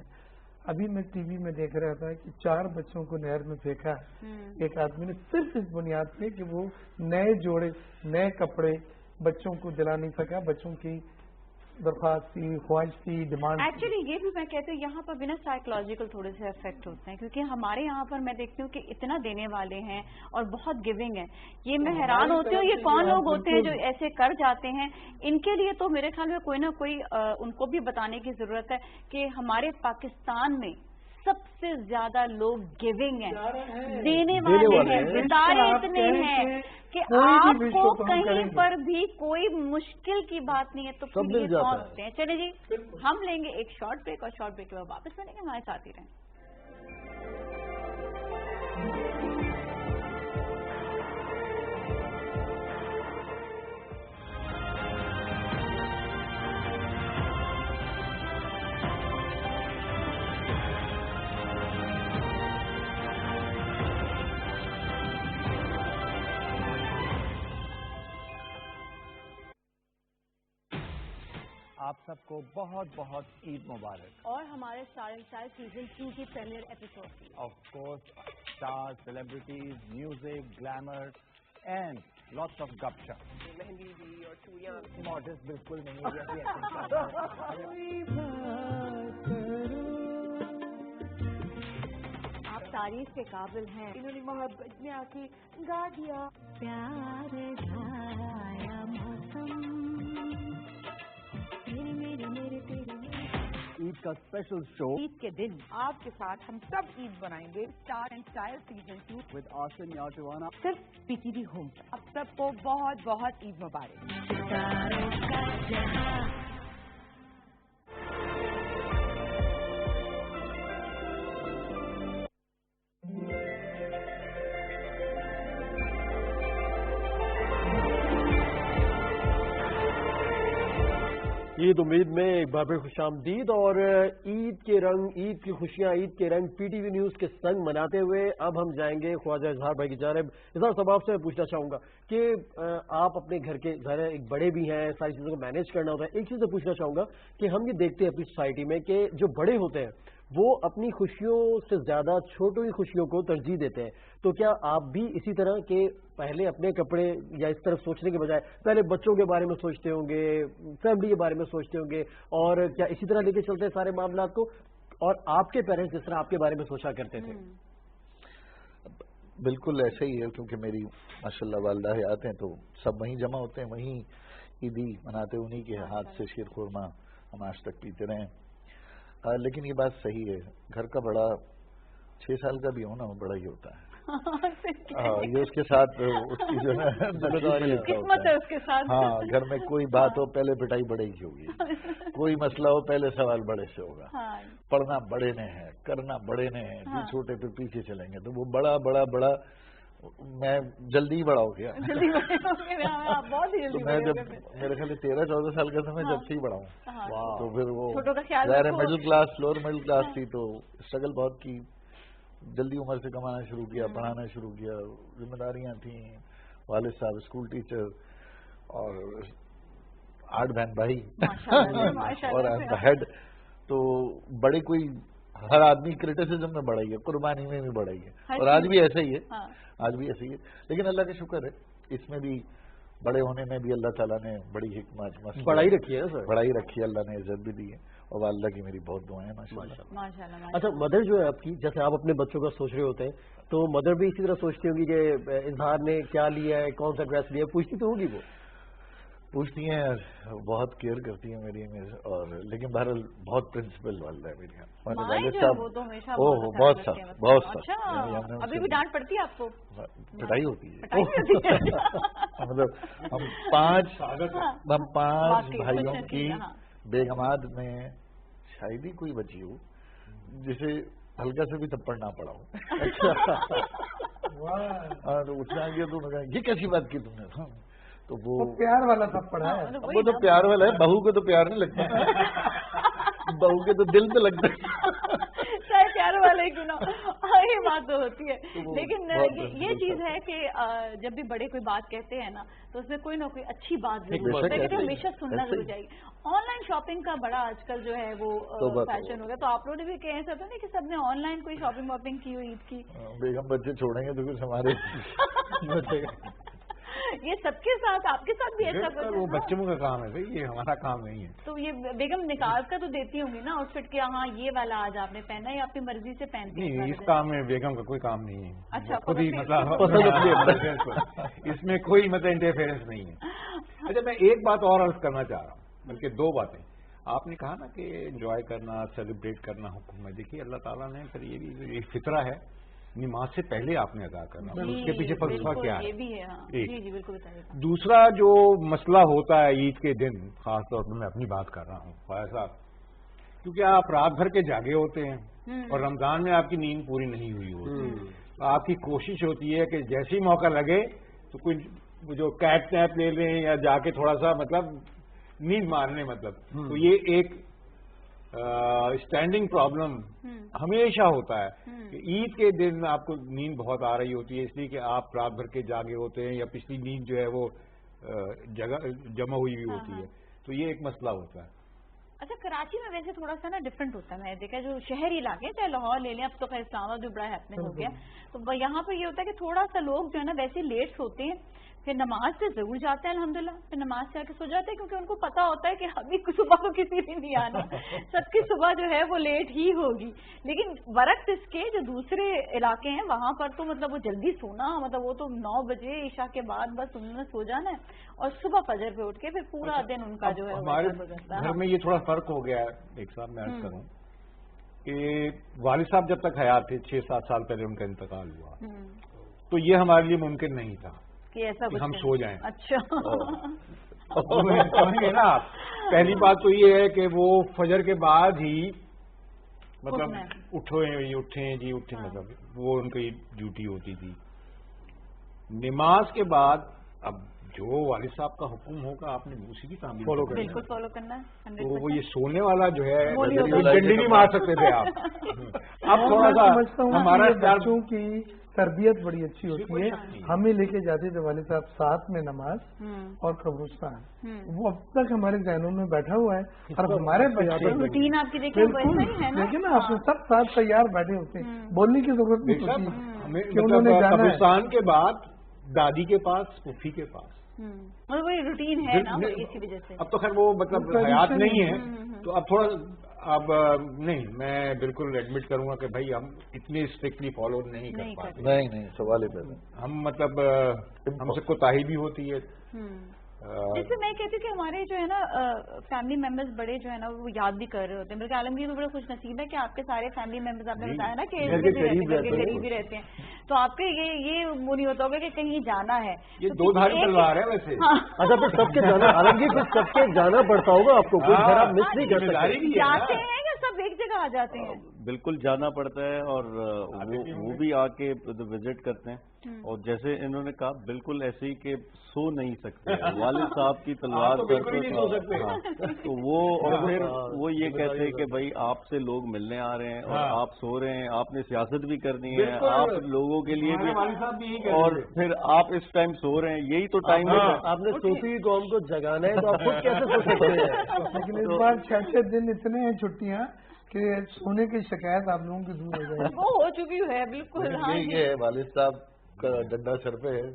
ابھی میں ٹی وی میں دیکھ رہا تھا کہ 4 بچوں کو نہر میں پھینکا ایک آدمی نے, صرف اس بنیاد پہ کہ وہ نئے جوڑے نئے کپڑے بچوں کو دلا نہیں سکا. بچوں کی درخواست تھی, خواہش تھی, ڈیمانڈ.
ایکچولی یہ بھی میں کہتی ہوں یہاں پر بھی نا سائیکولوجیکل تھوڑے سے افیکٹ ہوتے ہیں, کیونکہ ہمارے یہاں پر میں دیکھتی ہوں کہ اتنا دینے والے ہیں اور بہت گیونگ ہیں. یہ میں حیران ہوتی ہوں یہ کون لوگ ہوتے ہیں جو ایسے کر جاتے ہیں. ان کے لیے تو میرے خیال میں کوئی نہ کوئی ان کو بھی بتانے کی ضرورت ہے کہ ہمارے پاکستان میں سب سے زیادہ لوگ گیونگ ہیں, دینے والے ہیں, ستارے اتنے ہیں کہ آپ کو کہیں پر بھی کوئی مشکل کی بات نہیں ہے. تو پھر یہ پہنچتے ہیں. چلے جی ہم لیں گے ایک شارٹ بریک, اور شارٹ بریک کے بعد واپس ملیں گے. ہمارے ساتھ ہی رہیں.
آپ سب کو بہت بہت عید مبارک.
اور ہمارے اسٹار اینڈ اسٹائل سیزن 2 کی premiere episode
of course star, celebrities, music, glamour and lots of گپ شپ.
مہندی بھی اور چوڑیاں
ماڈسٹ بالکل نہیں.
آپ تعریف کے قابل ہیں.
انہوں نے محبت میں آ کے گا دیا.
پیار جھایا موسم
عید کا اسپیشل شو
عید کے دن آپ کے ساتھ ہم سب عید بنائیں گے. Star and style season 2
with آسن یاجوانا
صرف PTV ہوم. اب سب کو بہت بہت عید مبارک.
عید امید میں ایک بار پھر خوش آمدید. اور عید کے رنگ, عید کی خوشیاں, عید کے رنگ PTV نیوز کے سنگ مناتے ہوئے اب ہم جائیں گے خواجہ اظہار بھائی کی جانب. اظہار صاحب آپ سے میں پوچھنا چاہوں گا کہ آپ اپنے گھر کے ظاہر ایک بڑے بھی ہیں, ساری چیزوں کو مینیج کرنا ہوتا ہے. ایک چیز سے پوچھنا چاہوں گا کہ ہم یہ دیکھتے ہیں اپنی سوسائٹی میں کہ جو بڑے ہوتے ہیں وہ اپنی خوشیوں سے زیادہ چھوٹوں ہی خوشیوں کو ترجیح دیتے ہیں. تو کیا آپ بھی اسی طرح کے پہلے اپنے کپڑے یا اس طرف سوچنے کے بجائے پہلے بچوں کے بارے میں سوچتے ہوں گے, فیملی کے بارے میں سوچتے ہوں گے, اور کیا اسی طرح لے کے چلتے ہیں سارے معاملات کو, اور آپ کے پیرنٹس جس طرح آپ کے بارے میں سوچا کرتے تھے؟
بالکل ایسا ہی ہے, کیونکہ میری ماشاءاللہ والدہ حیات ہیں تو سب وہیں جمع ہوتے ہیں, وہیں عیدی مناتے, انہیں کے ہاتھ سے شیر خورما ہم آج تک پیتے رہے. لیکن یہ بات صحیح ہے, گھر کا بڑا 6 سال کا بھی ہونا بڑا ہی ہوتا ہے. یہ اس کے ساتھ اس کی جو ہے
قسمت ہے اس کے ساتھ.
ہاں, گھر میں کوئی بات ہو پہلے پٹائی بڑے کی ہوگی, کوئی مسئلہ ہو پہلے سوال بڑے سے ہوگا, پڑھنا بڑے نے ہے, کرنا بڑے نے ہے, جو چھوٹے پہ پیچھے چلیں گے. تو وہ بڑا بڑا بڑا میں جلدی ہی بڑا ہو گیا. تو میں جب میرے خیال 13-14 سال کا تھا میں جب سے ہی بڑا ہوں. تو پھر وہ ظاہر middle class, lower middle class تھی, تو اسٹرگل بہت کی, جلدی عمر سے کمانا شروع کیا, پڑھانا شروع کیا, ذمہ داریاں تھیں, والد صاحب اسکول ٹیچر, اور 8 بہن بھائی اور ہیڈ. تو بڑے کوئی ہر آدمی کریٹیسزم میں بڑا ہی ہے, قربانی میں بھی بڑا ہی ہے, اور آج بھی ایسا ہی ہے, آج بھی ایسا ہی ہے. لیکن اللہ کا شکر ہے اس میں بھی بڑے ہونے میں بھی اللہ تعالیٰ نے بڑی حکمت
بڑائی رکھی ہے سر,
بڑائی رکھی ہے, اللہ نے عزت بھی دی ہے, اور والدہ کی میری بہت دعائیں ہیں
ماشاءاللہ.
اچھا مدر جو ہے آپ کی, جیسے آپ اپنے بچوں کا سوچ رہے ہوتے ہیں تو مدر بھی اسی طرح سوچتی ہوگی کہ اظہار نے کیا لیا ہے, کون سا ڈریس لیا ہے, پوچھتی تو ہوگی؟ وہ
پوچھتی ہیں, بہت کیئر کرتی ہیں میری, اور لیکن بہرحال بہت پرنسپل والدہ ہے میری. والد صاحب بہت سخت.
ابھی بھی ڈانٹ پڑتی ہے آپ کو؟
پٹائی ہوتی ہے. مطلب ہم 5 بھائیوں کی بیگمات میں شاید ہی کوئی بچی ہو جسے ہلکا سے بھی تھپڑ نہ پڑا ہو. تو اٹھنا گیا تو یہ کیسی بات کی تم نے؟ تو وہ
پیار والا تھپڑ ہے.
وہ تو پیار والا ہے, بہو کو تو پیار نہیں لگتا, بہو کے تو دل پہ لگتا ہے,
چاہے پیار والے کیوں نہ. یہ بات تو ہوتی ہے. لیکن یہ چیز ہے کہ جب بھی بڑے کوئی بات کہتے ہیں نا تو اس میں کوئی نہ کوئی اچھی بات ضرور ہوتی ہے, ہمیشہ سننا ضرور چاہیے. آن لائن شاپنگ کا بڑا آج کل جو ہے وہ فیشن ہو گیا, تو آپ لوگوں نے بھی کہیں ایسا تو نہیں کہ سب نے آن لائن کوئی شاپنگ واپنگ کی ہوئی عید کی؟
بیگم بچے چھوڑیں گے تو پھر ہمارے
یہ سب کے ساتھ, آپ کے ساتھ بھی ایسا کرتے ہیں؟
وہ بچوں کا کام ہے بھائی, یہ ہمارا کام نہیں ہے. تو
یہ بیگم نکال کر تو دیتی ہوں گی نا آؤٹ فٹ, کہ ہاں یہ والا آج آپ نے پہنا, یا اپنی مرضی سے پہنتی ہے؟
نہیں, اس کام میں بیگم کا کوئی کام نہیں ہے.
اچھا,
خود ہی مطلب اس میں کوئی مطلب انٹرفیئرنس نہیں ہے. اچھا, میں ایک بات اور عرض کرنا چاہ رہا ہوں, بلکہ 2 باتیں. آپ نے کہا نا کہ انجوائے کرنا, سیلیبریٹ کرنا حکم ہے. دیکھیے اللہ تعالیٰ نے پھر یہ بھی ایک فطرہ ہے, نماز سے پہلے آپ نے ادا کرنا, اس کے پیچھے فلسفہ کیا ہے. دوسرا جو مسئلہ ہوتا ہے عید کے دن, خاص طور پر میں اپنی بات کر رہا ہوں فائز صاحب, کیونکہ آپ رات بھر کے جاگے ہوتے ہیں اور رمضان میں آپ کی نیند پوری نہیں ہوئی ہوتی. آپ کی کوشش ہوتی ہے کہ جیسے ہی موقع لگے تو کوئی جو کیٹ نیپ لے لیں یا جا کے تھوڑا سا مطلب نیند مارنے, مطلب تو یہ ایک اسٹینڈنگ پرابلم ہمیشہ ہوتا ہے کہ عید کے دن آپ کو نیند بہت آ رہی ہوتی ہے, اس لیے کہ آپ رات بھر کے جاگے ہوتے ہیں یا پچھلی نیند جو ہے وہ جمع ہوئی ہوتی ہے, تو یہ ایک مسئلہ ہوتا ہے.
اچھا, کراچی میں ویسے تھوڑا سا نا ڈفرینٹ ہوتا ہے. میں نے دیکھا جو شہری علاقے ہیں, چاہے لاہور لے لیں, اب تو خیر اسلام آباد جو بڑا ہیپننگ ہو گیا, تو یہاں پر یہ ہوتا ہے کہ تھوڑا سا لوگ جو ہے نا ویسے لیٹ سوتے ہیں, پھر نماز سے ضرور جاتے ہیں الحمدللہ, پھر نماز سے آ کے سو جاتے ہیں, کیونکہ ان کو پتا ہوتا ہے کہ ابھی صبح کو کسی بھی نہیں آنا, سب کی صبح جو ہے وہ لیٹ ہی ہوگی. لیکن برعکس اس کے جو دوسرے علاقے ہیں وہاں پر تو مطلب وہ جلدی سونا, مطلب وہ تو 9 بجے عشاء کے بعد بس انہوں نے سو جانا ہے, اور صبح فجر پہ اٹھ کے پھر پورا دن ان کا جو ہے
ہمارے گھر میں یہ تھوڑا فرق ہو گیا ہے. ایک صاحب میں عرض کروں کہ والد صاحب جب تک حیات تھے, 6-7 سال پہلے ان کا انتقال ہوا, تو یہ ہمارے لیے ممکن نہیں تھا
کہ ایسا
ہم سو جائیں.
اچھا,
سمجھ گئے نا آپ. پہلی بات تو یہ ہے کہ وہ فجر کے بعد ہی مطلب اٹھیں, مطلب وہ ان کی ڈیوٹی ہوتی تھی. نماز کے بعد اب جو والد صاحب کا حکم ہوگا آپ نے اسی کی تعمیل
بالکل فالو کرنا ہے.
تو وہ یہ سونے والا جو ہے ڈنڈی نہیں مار سکتے تھے آپ. اب تھوڑا سا ہمارا
بچوں کی تربیت بڑی اچھی ہوتی ہے. ہمیں لے کے جاتے تھے والد صاحب ساتھ میں نماز اور قبرستان, وہ اب تک ہمارے ذہنوں میں بیٹھا ہوا ہے. اور ہمارے بچے
روٹین آپ کی دیکھیں
دیکھیں نا, آپ سب ساتھ تیار بیٹھے ہوتے ہیں, بولنے کی ضرورت نہیں ہوتی کہ انہوں نے جانا ہے.
قبرستان کے بعد دادی کے پاس, پھوپھی کے پاس,
اور وہی روٹین ہے نا, اسی وجہ سے.
اب تو خیر وہ مطلب حیات نہیں ہے, تو اب تھوڑا اب نہیں, میں بالکل ایڈمٹ کروں گا کہ بھائی ہم اتنی اسٹرکٹلی فالو نہیں کر پاتے.
نہیں سوال ہی پیدا,
ہم مطلب ہم سے کوتاہی بھی ہوتی ہے.
جس سے میں کہتی ہوں کہ ہمارے جو ہے نا فیملی ممبرز بڑے جو ہے نا وہ یاد بھی کر رہے ہوتے ہیں. بلکہ عالمگیر میں بڑے خوش نصیب ہے کہ آپ کے سارے فیملی ممبرز, آپ نے بتایا نا کہ قریب ہی رہتے ہیں, تو آپ کے یہ منہ نہیں ہوتا ہوگا کہ کہیں جانا ہے.
یہ دو دھاری تلوار ہے ویسے.
اچھا پھر سب کے جانا, عالمگیر پھر سب کے جانا پڑتا ہوگا آپ کو, کوئی گھر آپ مس نہیں کر سکتے.
جاتے ہیں یا سب ایک جگہ آ جاتے ہیں؟
بالکل جانا پڑتا ہے, اور وہ بھی آ کے وزٹ کرتے ہیں. اور جیسے انہوں نے کہا بالکل ایسے ہی کہ سو نہیں سکتے, والد صاحب کی تلوار پر, تو وہ اور پھر وہ یہ کہتے ہیں کہ بھائی آپ سے لوگ ملنے آ رہے ہیں اور آپ سو رہے ہیں, آپ نے سیاست بھی کرنی ہے, آپ لوگوں کے لیے بھی, اور پھر آپ اس ٹائم سو رہے ہیں, یہی تو ٹائم ہے.
آپ نے سوتی ہوئی قوم کو جگانا ہے, تو آپ خود کیسے سو سکتے ہیں؟
لیکن اس بار 6 دن اتنے ہیں چھٹیاں کہ سونے کی شکایت آپ لوگوں کی دور ہو جائے.
وہ ہو چکی ہے بالکل.
یہ ہے والد صاحب کا ڈنڈا سر پہ ہے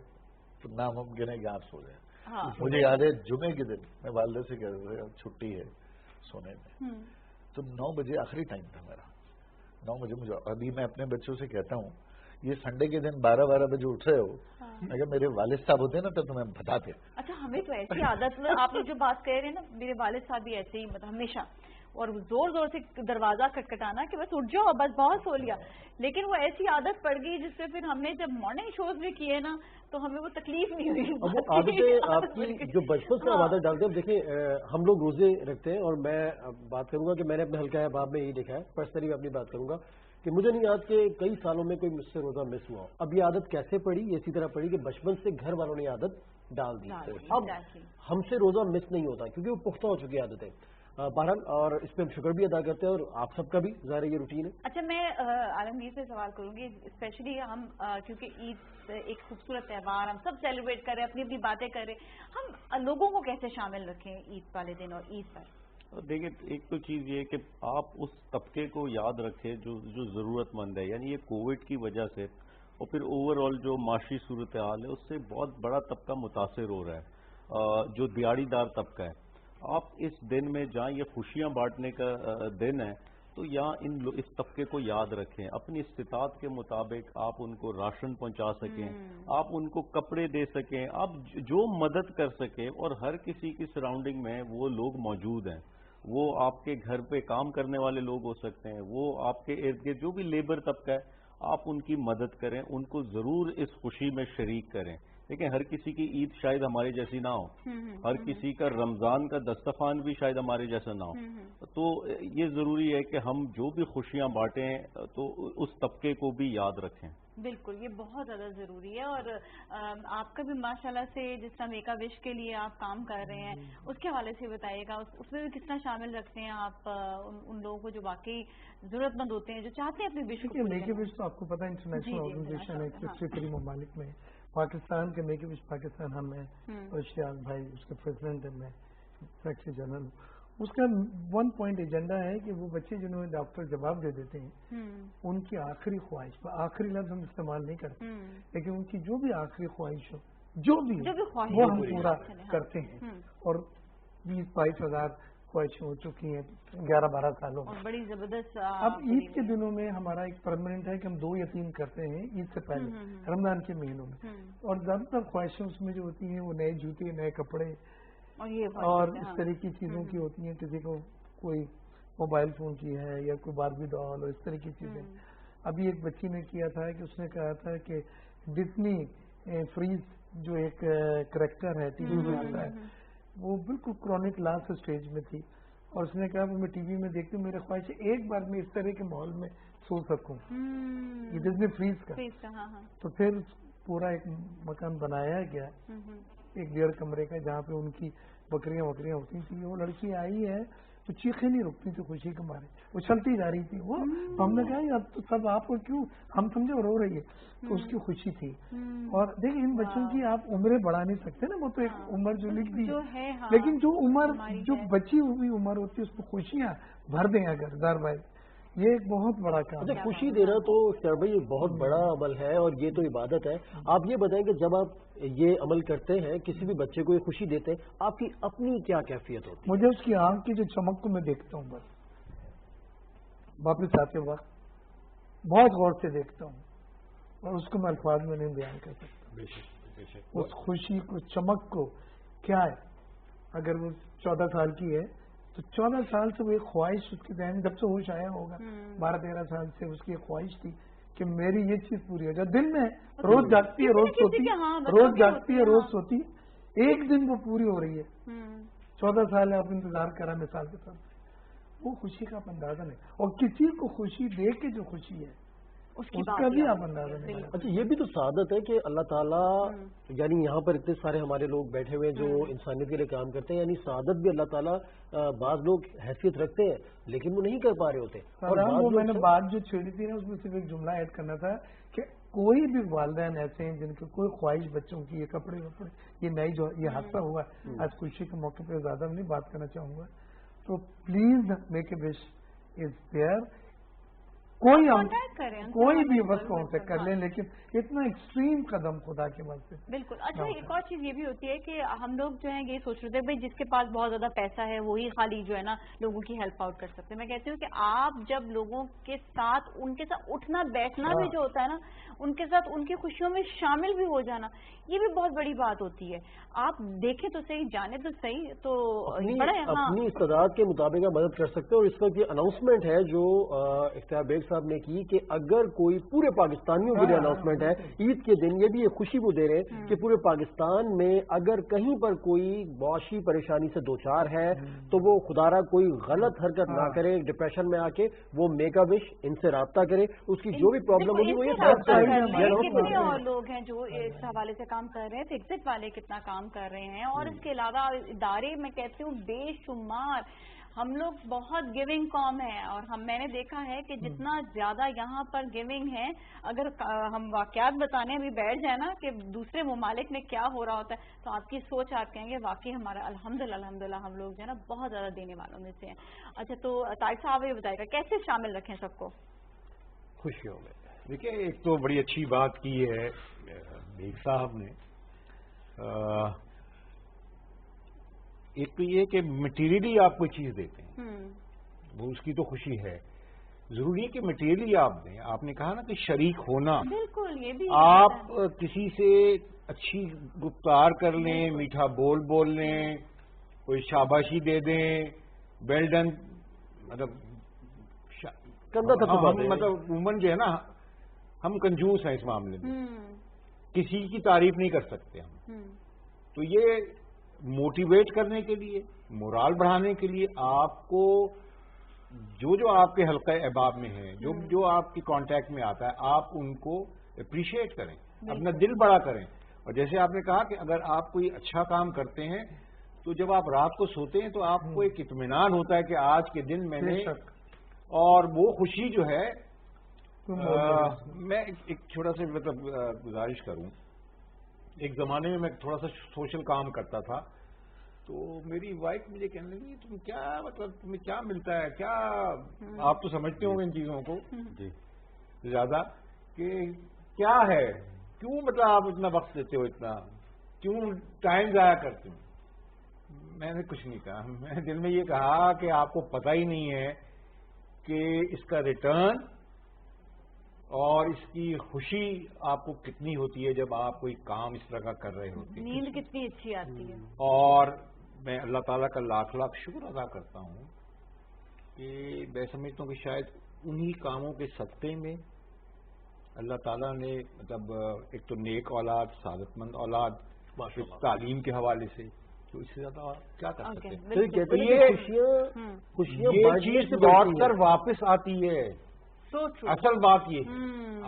تو ناممکن ہے کہ آپ سو جائیں. مجھے یاد ہے جمعے کے دن میں والدہ سے کہہ رہا تھا چھٹی ہے سونے میں, تو 9 بجے آخری ٹائم تھا میرا, 9 بجے مجھے. ابھی میں اپنے بچوں سے کہتا ہوں یہ سنڈے کے دن 12 بجے اٹھ رہے ہو, اگر میرے والد صاحب ہوتے نا تو تمہیں بتاتے.
اچھا ہمیں تو ایسی عادت, آپ نے جو بات کہہ رہے ہیں نا, میرے والد صاحب بھی ایسے ہی مطلب ہمیشہ, اور زور زور سے دروازہ کٹکھٹانا کہ بس اٹھ جاؤ, بس بہت سو لیا. لیکن وہ ایسی عادت پڑ گئی جس سے پھر ہم نے جب مارننگ شوز بھی کیے نا تو ہمیں وہ تکلیف نہیں ہوئی.
اب وہ عادتیں آپ کی جو بچپن سے عادت ڈالتے ہیں. اب دیکھیں ہم لوگ روزے رکھتے ہیں, اور میں بات کروں گا کہ میں نے اپنے حلقہ احباب میں یہی دیکھا ہے, پرسنلی میں اپنی بات کروں گا کہ مجھے نہیں یاد کہ کئی سالوں میں کوئی مجھ سے روزہ مس ہوا. اب یہ عادت کیسے پڑی, یہ اسی طرح پڑی کہ بچپن سے گھر والوں نے عادت ڈال دی. اب ہم سے روزہ مس نہیں ہوتا کیونکہ وہ پختہ ہو چکی عادتیں. بہرحال, اور اس پہ ہم شکر بھی ادا کرتے ہیں, اور آپ سب کا بھی ظاہر یہ روٹین ہے.
اچھا میں عالمگیر سے سوال کروں گی, اسپیشلی ہم کیونکہ عید ایک خوبصورت تہوار, ہم سب سیلیبریٹ کر رہے ہیں, اپنی اپنی باتیں کر رہے ہیں, ہم لوگوں کو کیسے شامل رکھیں عید والے دن اور عید پر؟
دیکھیں ایک تو چیز یہ کہ آپ اس طبقے کو یاد رکھیں جو ضرورت مند ہے. یعنی یہ کووڈ کی وجہ سے اور پھر اوور آل جو معاشی صورتحال ہے اس سے بہت بڑا طبقہ متاثر ہو رہا ہے, جو دیہڑی دار طبقہ ہے. آپ اس دن میں جہاں یہ خوشیاں بانٹنے کا دن ہے تو یہاں اس طبقے کو یاد رکھیں, اپنی استطاعت کے مطابق آپ ان کو راشن پہنچا سکیں, آپ ان کو کپڑے دے سکیں, آپ جو مدد کر سکیں. اور ہر کسی کی سراؤنڈنگ میں وہ لوگ موجود ہیں, وہ آپ کے گھر پہ کام کرنے والے لوگ ہو سکتے ہیں, وہ آپ کے ارد گرد جو بھی لیبر طبقہ ہے, آپ ان کی مدد کریں, ان کو ضرور اس خوشی میں شریک کریں. لیکن ہر کسی کی عید شاید ہمارے جیسی نہ ہو, ہر کسی کا رمضان کا دسترخوان بھی شاید ہمارے جیسا نہ ہو. تو یہ ضروری ہے کہ ہم جو بھی خوشیاں بانٹیں تو اس طبقے کو بھی یاد رکھیں.
بالکل, یہ بہت زیادہ ضروری ہے. اور آپ کا بھی ماشاءاللہ سے جس طرح میک اپ وش کے لیے آپ کام کر رہے ہیں, اس کے حوالے سے بتائیے گا, اس میں بھی کس طرح شامل رکھتے ہیں آپ ان لوگوں کو جو واقعی ضرورت مند ہوتے ہیں, جو چاہتے ہیں اپنی وش کو.
میک اپ وش تو آپ کو پتا ہے انٹرنیشنل آرگنائزیشن ہے 63 ممالک میں. پاکستان کے میک اپ وش پاکستان ہم ہیں, اور اشتیاق بھائی اس کے پریزیڈنٹ ہیں, میں سیکریٹری جنرل. اس کا 1 پوائنٹ ایجنڈا ہے کہ وہ بچے جنہوں نے ڈاکٹر جواب دے دیتے ہیں ان کی آخری خواہش, آخری لفظ ہم استعمال نہیں کرتے, لیکن ان کی جو بھی آخری خواہش ہو جو بھی وہ ہم پورا کرتے ہیں. اور 20-22 ہزار خواہشیں ہو چکی ہیں 11-12 سالوں میں.
بڑی زبردست.
اب عید کے دنوں میں ہمارا ایک پرماننٹ ہے کہ ہم 2 یا 3 کرتے ہیں عید سے پہلے رمضان کے مہینوں میں, اور زیادہ تر خواہشیں اس میں جو ہوتی ہیں وہ نئے جوتے, نئے کپڑے اور اس طرح کی چیزوں کی ہوتی ہیں. کسی کو کوئی موبائل فون کی ہے یا کوئی باربی ڈال اور اس طرح کی چیزیں. ابھی ایک بچی نے کیا تھا کہ اس نے کہا تھا کہ ڈزنی فریز جو ایک کریکٹر ہے ٹی وی میں آتا ہے, وہ بالکل کرونک لاسٹ اسٹیج میں تھی, اور اس نے کہا وہ میں ٹی وی میں دیکھتی ہوں, میرے خواہش ہے ایک بار میں اس طرح کے ماحول میں سو سکوں, یہ ڈزنی فریز کا. تو پھر پورا ایک مکان بنایا گیا, 1.5 کمرے کا, جہاں پہ ان کی بکریاں ہوتی تھیں. وہ لڑکی آئی ہے तो चीखें नहीं रुकती थी खुशी के मारे, वो चलती जा रही थी वो। तो हमने कहा अब तो सब आपको क्यों, हम समझे रो रही है, तो उसकी खुशी थी। और देखिए इन बच्चों की आप उम्रें बढ़ा नहीं सकते ना, वो तो एक उम्र जो लिख दी है, लेकिन जो उम्र जो बची हुई उम्र होती है उसमें खुशियाँ भर दें अगर दर भाई, ये एक बहुत बड़ा काम है।
खुशी देना तो सर भाई ये बहुत बड़ा अमल है और ये तो इबादत है। आप ये बताएं कि जब आप ये अमल करते हैं, किसी भी बच्चे को ये खुशी देते हैं, आपकी अपनी क्या कैफियत होती है?
मुझे उसकी आंख की जो चमक को मैं देखता हूँ, बस वापिस आते वक्त बहुत गौर से देखता हूँ और उसको मैं अल्फाज में नहीं बयान कर सकता। उस खुशी को, चमक को क्या है, अगर वो 14 साल की है तो 14 साल से वो एक ख्वाहिश उसके जहन, जब से होश आया होगा 12-13 साल से उसकी एक ख्वाहिश थी कि मेरी ये चीज पूरी हो जाए। दिल में रोज जागती है, रोज सोती, रोज जागती है, रोज सोती, एक दिन वो पूरी हो रही है। 14 साल है, आप इंतजार करा मिसाल के तौर पर, वो खुशी का आप अंदाजा नहीं। और किसी को खुशी दे के जो खुशी है उसका भी आप अंदाजा नहीं।
अच्छा, ये भी तो सादत है कि अल्लाह ताला, यानी यहाँ पर इतने सारे हमारे लोग बैठे हुए हैं जो इंसानियत के लिए काम करते हैं, यानी सादत भी अल्लाह ताला, बाज लोग हैसियत रखते हैं लेकिन वो नहीं कर पा रहे होते।
और वो मैंने बात जो छेड़ी थी ना, उसमें सिर्फ एक जुमला ऐड करना था कि कोई भी वालिदैन ऐसे हैं जिनके कोई ख्वाहिश बच्चों की, ये कपड़े वपड़े, ये नई जो ये हादसा हुआ आज खुशी के मौके पर, ज्यादा नहीं बात करना चाहूंगा, तो please make a wish is there. कोई भी बस कौन से कर ले, लेकिन इतना एक्सट्रीम कदम खुदा के वास्ते।
बिल्कुल। अच्छा, एक और चीज ये भी होती है कि हम लोग जो है ये सोच रहे थे भाई जिसके पास बहुत ज्यादा पैसा है वही खाली जो है ना लोगों की हेल्प आउट कर सकते हैं। मैं कहती हूँ कि आप जब लोगों के साथ, उनके साथ उठना बैठना भी जो होता है ना, उनके साथ उनकी खुशियों में शामिल भी हो जाना, ये भी बहुत बड़ी बात होती है। आप देखें तो सही, जाने तो सही, तो
अपनी इस्तेदाद के मुताबिक आप मदद कर सकते हो। और इसका ये अनाउंसमेंट है जो इख्तियार बेग साहब ने की कि अगर कोई, पूरे पाकिस्तानियों के लिए अनाउंसमेंट है ईद के दिन, ये भी ये खुशी वो दे रहे हैं कि पूरे पाकिस्तान में अगर कहीं पर कोई मुआशी परेशानी से दो चार है तो वो खुदारा कोई गलत हरकत ना करे, डिप्रेशन में आके वो मेक अ विश इनसे राब्ता करे, उसकी जो भी प्रॉब्लम होगी वो ये
कितने और लोग हैं जो इस हवाले से काम कर रहे हैं, फिक्सिट वाले कितना काम कर रहे हैं, और इसके अलावा इदारे मैं कहती हूँ बेशुमार। हम लोग बहुत गिविंग कौम है और मैंने देखा है कि जितना ज्यादा यहाँ पर गिविंग है, अगर हम वाकयात बताने भी बैठ जाए ना कि दूसरे ममालिक में क्या हो रहा होता है, तो आपकी सोच आप कहेंगे वाकई हमारा अल्हम्दुलिल्लाह हम लोग जो है ना बहुत ज्यादा देने वालों में से हैं। अच्छा, तो तारिक साहब ये बताएगा कैसे शामिल रखें सबको
खुशियों में? देखिए, एक तो बड़ी अच्छी बात की है बेग साहब ने, एक तो ये कि मटेरियली आप कोई चीज देते हैं वो उसकी तो खुशी है, जरूरी है कि मटेरियली आप दें। आपने कहा ना कि शरीक होना,
बिल्कुल, ये भी
आप किसी से अच्छी गुफ्तार कर लें, मीठा बोल लें, कोई शाबाशी दे दें, वेल डन, मतलब मतलब वुमन जो है ना, हम कंजूस हैं इस मामले में, किसी की तारीफ नहीं कर सकते हम। तो ये मोटिवेट करने के लिए, मोराल बढ़ाने के लिए आपको जो आपके हल्का अहबाब में है, जो आपके कांटेक्ट में आता है, आप उनको अप्रिशिएट करें, अपना दिल बड़ा करें। और जैसे आपने कहा कि अगर आप कोई अच्छा काम करते हैं तो जब आप रात को सोते हैं तो आपको एक इत्मीनान होता है कि आज के दिन मैंने, और वो खुशी जो है, मैं एक छोटा सा मतलब गुजारिश करूं, एक जमाने में मैं थोड़ा सा सोशल काम करता था, तो मेरी वाइफ मुझे कहने लगी तुम क्या, मतलब तुम्हें क्या मिलता है, क्या आप तो समझते होंगे इन चीजों को ज्यादा, कि क्या है, क्यों मतलब आप इतना वक्त देते हो, इतना क्यों टाइम जाया करते हो? मैंने कुछ नहीं कहा, मैंने दिल में ये कहा कि आपको पता ही नहीं है कि इसका रिटर्न और इसकी खुशी आपको कितनी होती है जब आप कोई काम इस तरह का कर रहे होते हैं।
नींद कितनी अच्छी आती है।
और मैं अल्लाह ताला का लाख लाख शुक्र अदा करता हूँ कि मैं समझता हूँ कि शायद उन्हीं कामों के सत्ते में अल्लाह ताला ने, मतलब एक तो नेक औलाद, सादतमंद औलाद, तालीम के हवाले से, तो इससे ज्यादा क्या कर सकते हैं। तो ये चीज लौट कर वापस आती है। असल बात ये है,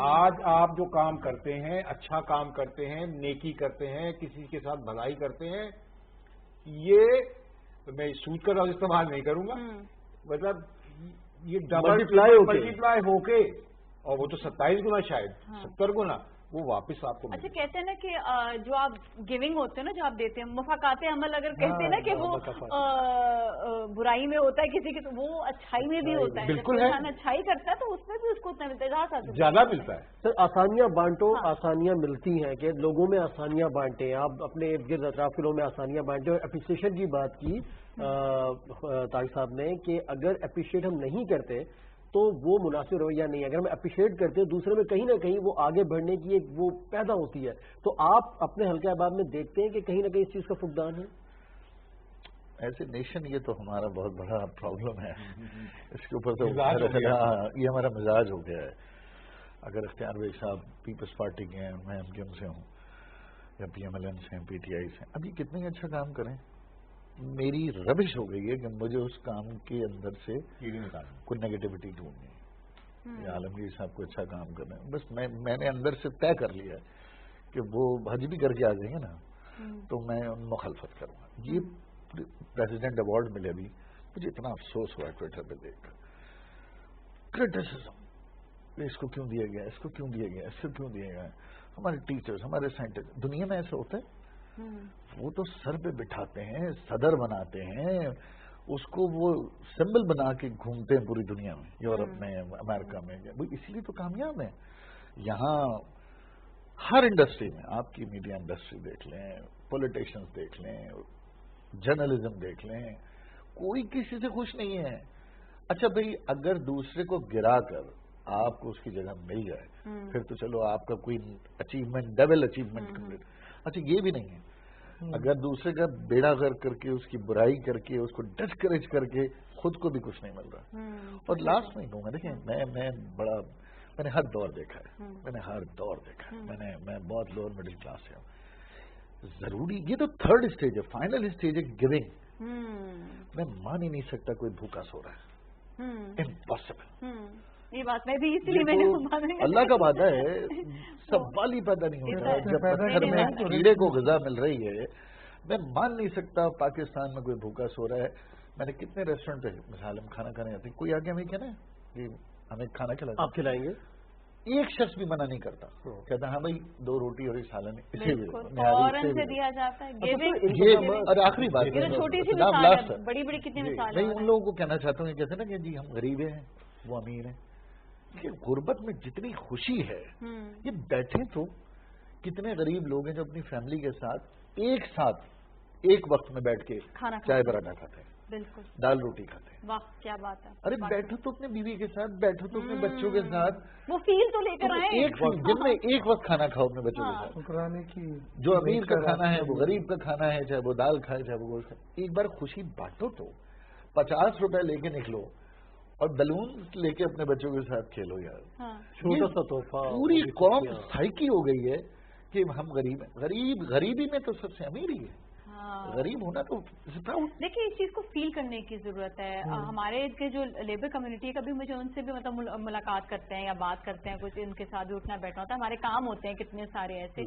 आज आप जो काम करते हैं, अच्छा काम करते हैं, नेकी करते हैं, किसी के साथ भलाई करते हैं, ये तो मैं सूद का लफ्ज इस्तेमाल नहीं करूंगा, मतलब ये
मल्टीप्लाई
होके, और वो तो 27 गुना शायद 70 गुना वो वापस आपको।
अच्छा, कहते हैं ना कि जो आप गिविंग होते हैं ना, जो आप देते हैं, मुफाकाते अमल, अगर कहते हैं ना कि वो बुराई में होता है किसी की, तो वो अच्छाई में भी होता है।
बिल्कुल
है, अच्छाई करता है तो उसमें भी उसको उतना मिलता है,
ज्यादा मिलता है।
सर आसानियां बांटो, आसानियां मिलती हैं कि लोगों में आसानियां बांटे, आप अपने इर्द गिर्द अतराफ के लोगों में आसानियां बांटे। और अप्रिसिएशन की बात की तारिक साहब ने कि अगर अप्रिशिएट हम नहीं करते तो वो मुनासिब रवैया नहीं है। अगर हम अप्रिशिएट करते हैं दूसरे में, कहीं ना कहीं वो आगे बढ़ने की एक वो पैदा होती है। तो आप अपने हल्के अहबाब में देखते हैं कि कहीं ना कहीं इस चीज का फुकदान है?
ऐसे नेशन, ये तो हमारा बहुत बड़ा प्रॉब्लम है, इसके ऊपर तो ये हमारा मिजाज हो गया है। अगर इख्तियार बेग साहब पीपल्स पार्टी के हैं, मैं एमक्यूएम से हूँ या PMLN से हैं, PTI से, अभी कितने अच्छा काम करें, मेरी रबिश हो गई है कि मुझे उस काम के अंदर से कोई नेगेटिविटी ढूंढनी है। या आलमगीर साहब को अच्छा काम करना है, बस मैंने अंदर से तय कर लिया है कि वो हज भी करके आ जाएंगे ना तो मैं मुखालफत करूंगा। ये प्रेसिडेंट अवार्ड मिले अभी, मुझे इतना अफसोस हुआ ट्विटर पे देखकर, क्रिटिसिज्म, इसको क्यों दिया गया, इसको क्यों दिया गया, इसको क्यों दिया गया। हमारे टीचर्स, हमारे साइंटिस्ट, दुनिया में ऐसा होता है, वो तो सर पे बिठाते हैं, सदर बनाते हैं, उसको वो सिंबल बना के घूमते हैं पूरी दुनिया में, यूरोप में, अमेरिका में, वो इसलिए तो कामयाब है। यहाँ हर इंडस्ट्री में, आपकी मीडिया इंडस्ट्री देख लें, पॉलिटिशियंस देख लें, जर्नलिज्म देख लें, कोई किसी से खुश नहीं है। अच्छा भाई, अगर दूसरे को गिरा कर आपको उसकी जगह मिल जाए फिर तो चलो आपका कोई अचीवमेंट, डबल अचीवमेंट कंप्लीट। अच्छा, ये भी नहीं है, अगर दूसरे का बेड़ा गर्क करके, उसकी बुराई करके, उसको डिस्करेज करके खुद को भी कुछ नहीं मिल रहा। और लास्ट में कहूँगा, देखिए मैंने हर दौर देखा है, मैं बहुत लोअर मिडिल क्लास से हूँ। जरूरी, ये तो थर्ड स्टेज है, फाइनल स्टेज है गिविंग। मैं मान ही नहीं सकता कोई भूखा सो रहा है, इम्पॉसिबल।
ये बात मैं भी, इसीलिए मैंने
अल्लाह का वादा है, सवाल ही पैदा नहीं होता जब पत्थर में कीड़े को ग़िज़ा मिल रही है। मैं मान नहीं सकता पाकिस्तान में कोई भूखा सो रहा है। मैंने कितने रेस्टोरेंट पे मिसाल हम खाना खाने आते हैं, कोई आगे हमें कहना है कि हमें खाना खिलाएं, आप खिलाएंगे, एक शख्स भी मना नहीं करता, कहता हाँ भाई 2 रोटी और एक सालन, इसे
से दिया जाता है।
ये और आखिरी बात,
छोटी सी मिसाल, बड़ी बड़ी कितनी मिसाल,
मैं उन लोगों को कहना चाहता हूँ, कहते हैं ना कि जी हम गरीब हैं, वो अमीर हैं। कि गुर्बत में जितनी खुशी है, ये बैठे तो कितने गरीब लोग हैं जो अपनी फैमिली के साथ एक वक्त में बैठ के चाय पराठा खाते हैं,
बिल्कुल,
दाल रोटी खाते हैं।
वाह क्या बात है।
अरे बैठो तो अपने बीवी के साथ, बैठो तो अपने बच्चों के साथ,
वो फील तो लेकर आए,
एक दिन में एक वक्त खाना खाओ अपने बच्चों के साथ।
शुक्राने की
जो अमीर का खाना है वो गरीब का खाना है, चाहे वो दाल खाए चाहे वो गोश्त खाए। एक बार खुशी बांटो तो, 50 रुपए लेके निकलो और बलून लेके अपने बच्चों के साथ खेलो यार।
छोटा सा तोहफा।
पूरी कौम साइकी हो गई है कि हम गरीब हैं। गरीबी में तो सबसे अमीर ही है। गरीब होना तो
देखिए, इस चीज को फील करने की जरूरत है। हमारे के जो लेबर कम्युनिटी कभी मुझे उनसे भी मतलब मुलाकात करते हैं या बात करते हैं, कुछ इनके साथ भी उठना बैठना होता है, हमारे काम होते हैं कितने सारे ऐसे,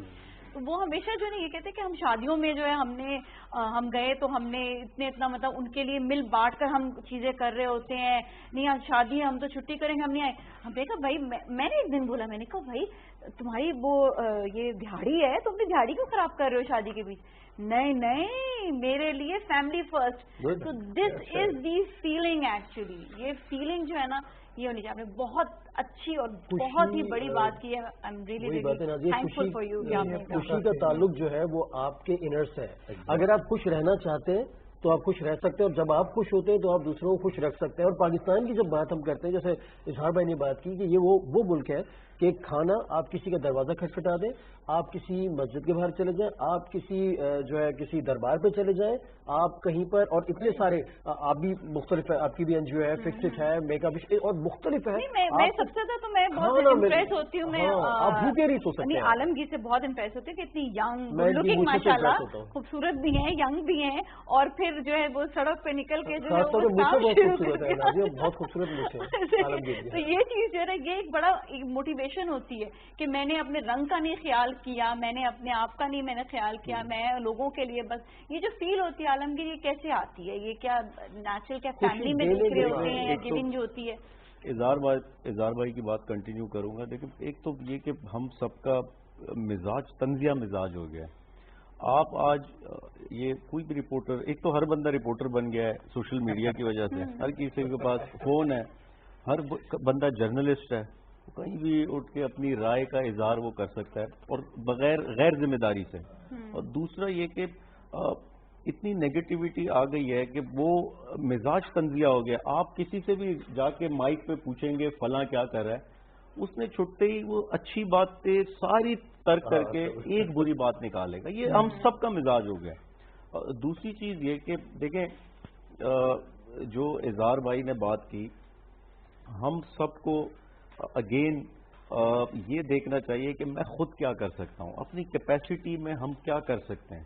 तो वो हमेशा जो है ये कहते हैं कि हम शादियों में जो है हम गए तो हमने इतना मतलब उनके लिए मिल बांट कर हम चीजें कर रहे होते हैं। नहीं आज शादी है, हम तो छुट्टी करेंगे, हम नहीं आए। हमने कहा भाई, मैंने एक दिन बोला, मैंने कहा भाई तुम्हारी वो ये दिहाड़ी है, तुम अपनी दिहाड़ी क्यों खराब कर रहे हो शादी के बीच? नहीं, मेरे लिए फैमिली फर्स्ट। तो this is the feeling actually, ये फीलिंग जो है ना ये होनी चाहिए। आपने बहुत अच्छी और बहुत ही बड़ी बात की है। I am really thankful for you.
खुशी का ताल्लुक जो है वो आपके इनर से है। अगर आप खुश रहना चाहते हैं तो आप खुश रह सकते हैं, और जब आप खुश होते हैं तो आप दूसरों को खुश रख सकते हैं। और पाकिस्तान की जब बात हम करते हैं, जैसे इजहार भाई ने बात की कि ये वो मुल्क है कि खाना आप किसी का दरवाजा खटखटा दें, आप किसी मस्जिद के बाहर चले जाएं, आप किसी जो है किसी दरबार पे चले जाएं, आप कहीं पर, और इतने सारे आप भी मुख्तलिफ है, आपकी भी एनजीओ है, फिक्सिट है, मेकअप और मुख्तलिफ है।
मैं सबसे ज्यादा तो मैं बहुत इम्प्रेस होती हूँ। मैं
आप भूखे नहीं सो सकते।
आलमगीर से बहुत इम्प्रेस होती है कि इतनी यंग लुकिंग माशाल्लाह, खूबसूरत भी हैं, यंग भी हैं, और फिर जो है वो सड़क पे निकल के जो है
बहुत खूबसूरत
तो ये चीज जो है ये एक बड़ा मोटिवेशन होती है कि मैंने अपने रंग का नहीं ख्याल کیا, میں نے اپنے آپ کا نہیں میں نے خیال کیا, میں لوگوں کے لیے بس, یہ جو فیل ہوتی ہے عالمگیر یہ کیسے آتی ہے؟ یہ کیا نیچرل, کیا فیملی میں دوسرے ہوتے ہیں یا گیونگ جو ہوتی ہے؟
اظہار بھائی کی بات کنٹینیو کروں گا. لیکن ایک تو یہ کہ ہم سب کا مزاج تنزیہ مزاج ہو گیا ہے. آپ آج یہ کوئی بھی رپورٹر, ایک تو ہر بندہ رپورٹر بن گیا ہے سوشل میڈیا کی وجہ سے, ہر کسی کے پاس فون ہے, ہر بندہ جرنلسٹ ہے, کہیں بھی اٹھ کے اپنی رائے کا اظہار وہ کر سکتا ہے اور بغیر غیر ذمہ داری سے. اور دوسرا یہ کہ اتنی نیگیٹیوٹی آ گئی ہے کہ وہ مزاج تنزیہ ہو گیا. آپ کسی سے بھی جا کے مائک پہ پوچھیں گے فلاں کیا کر رہا ہے, اس نے چھٹتے ہی وہ اچھی باتیں ساری ترک کر کے ایک بری بات نکالے گا. یہ ہم سب کا مزاج ہو گیا. دوسری چیز یہ کہ دیکھیں جو اظہار بھائی نے بات کی, ہم سب کو اگین یہ دیکھنا چاہیے کہ میں خود کیا کر سکتا ہوں, اپنی کیپیسٹی میں ہم کیا کر سکتے ہیں,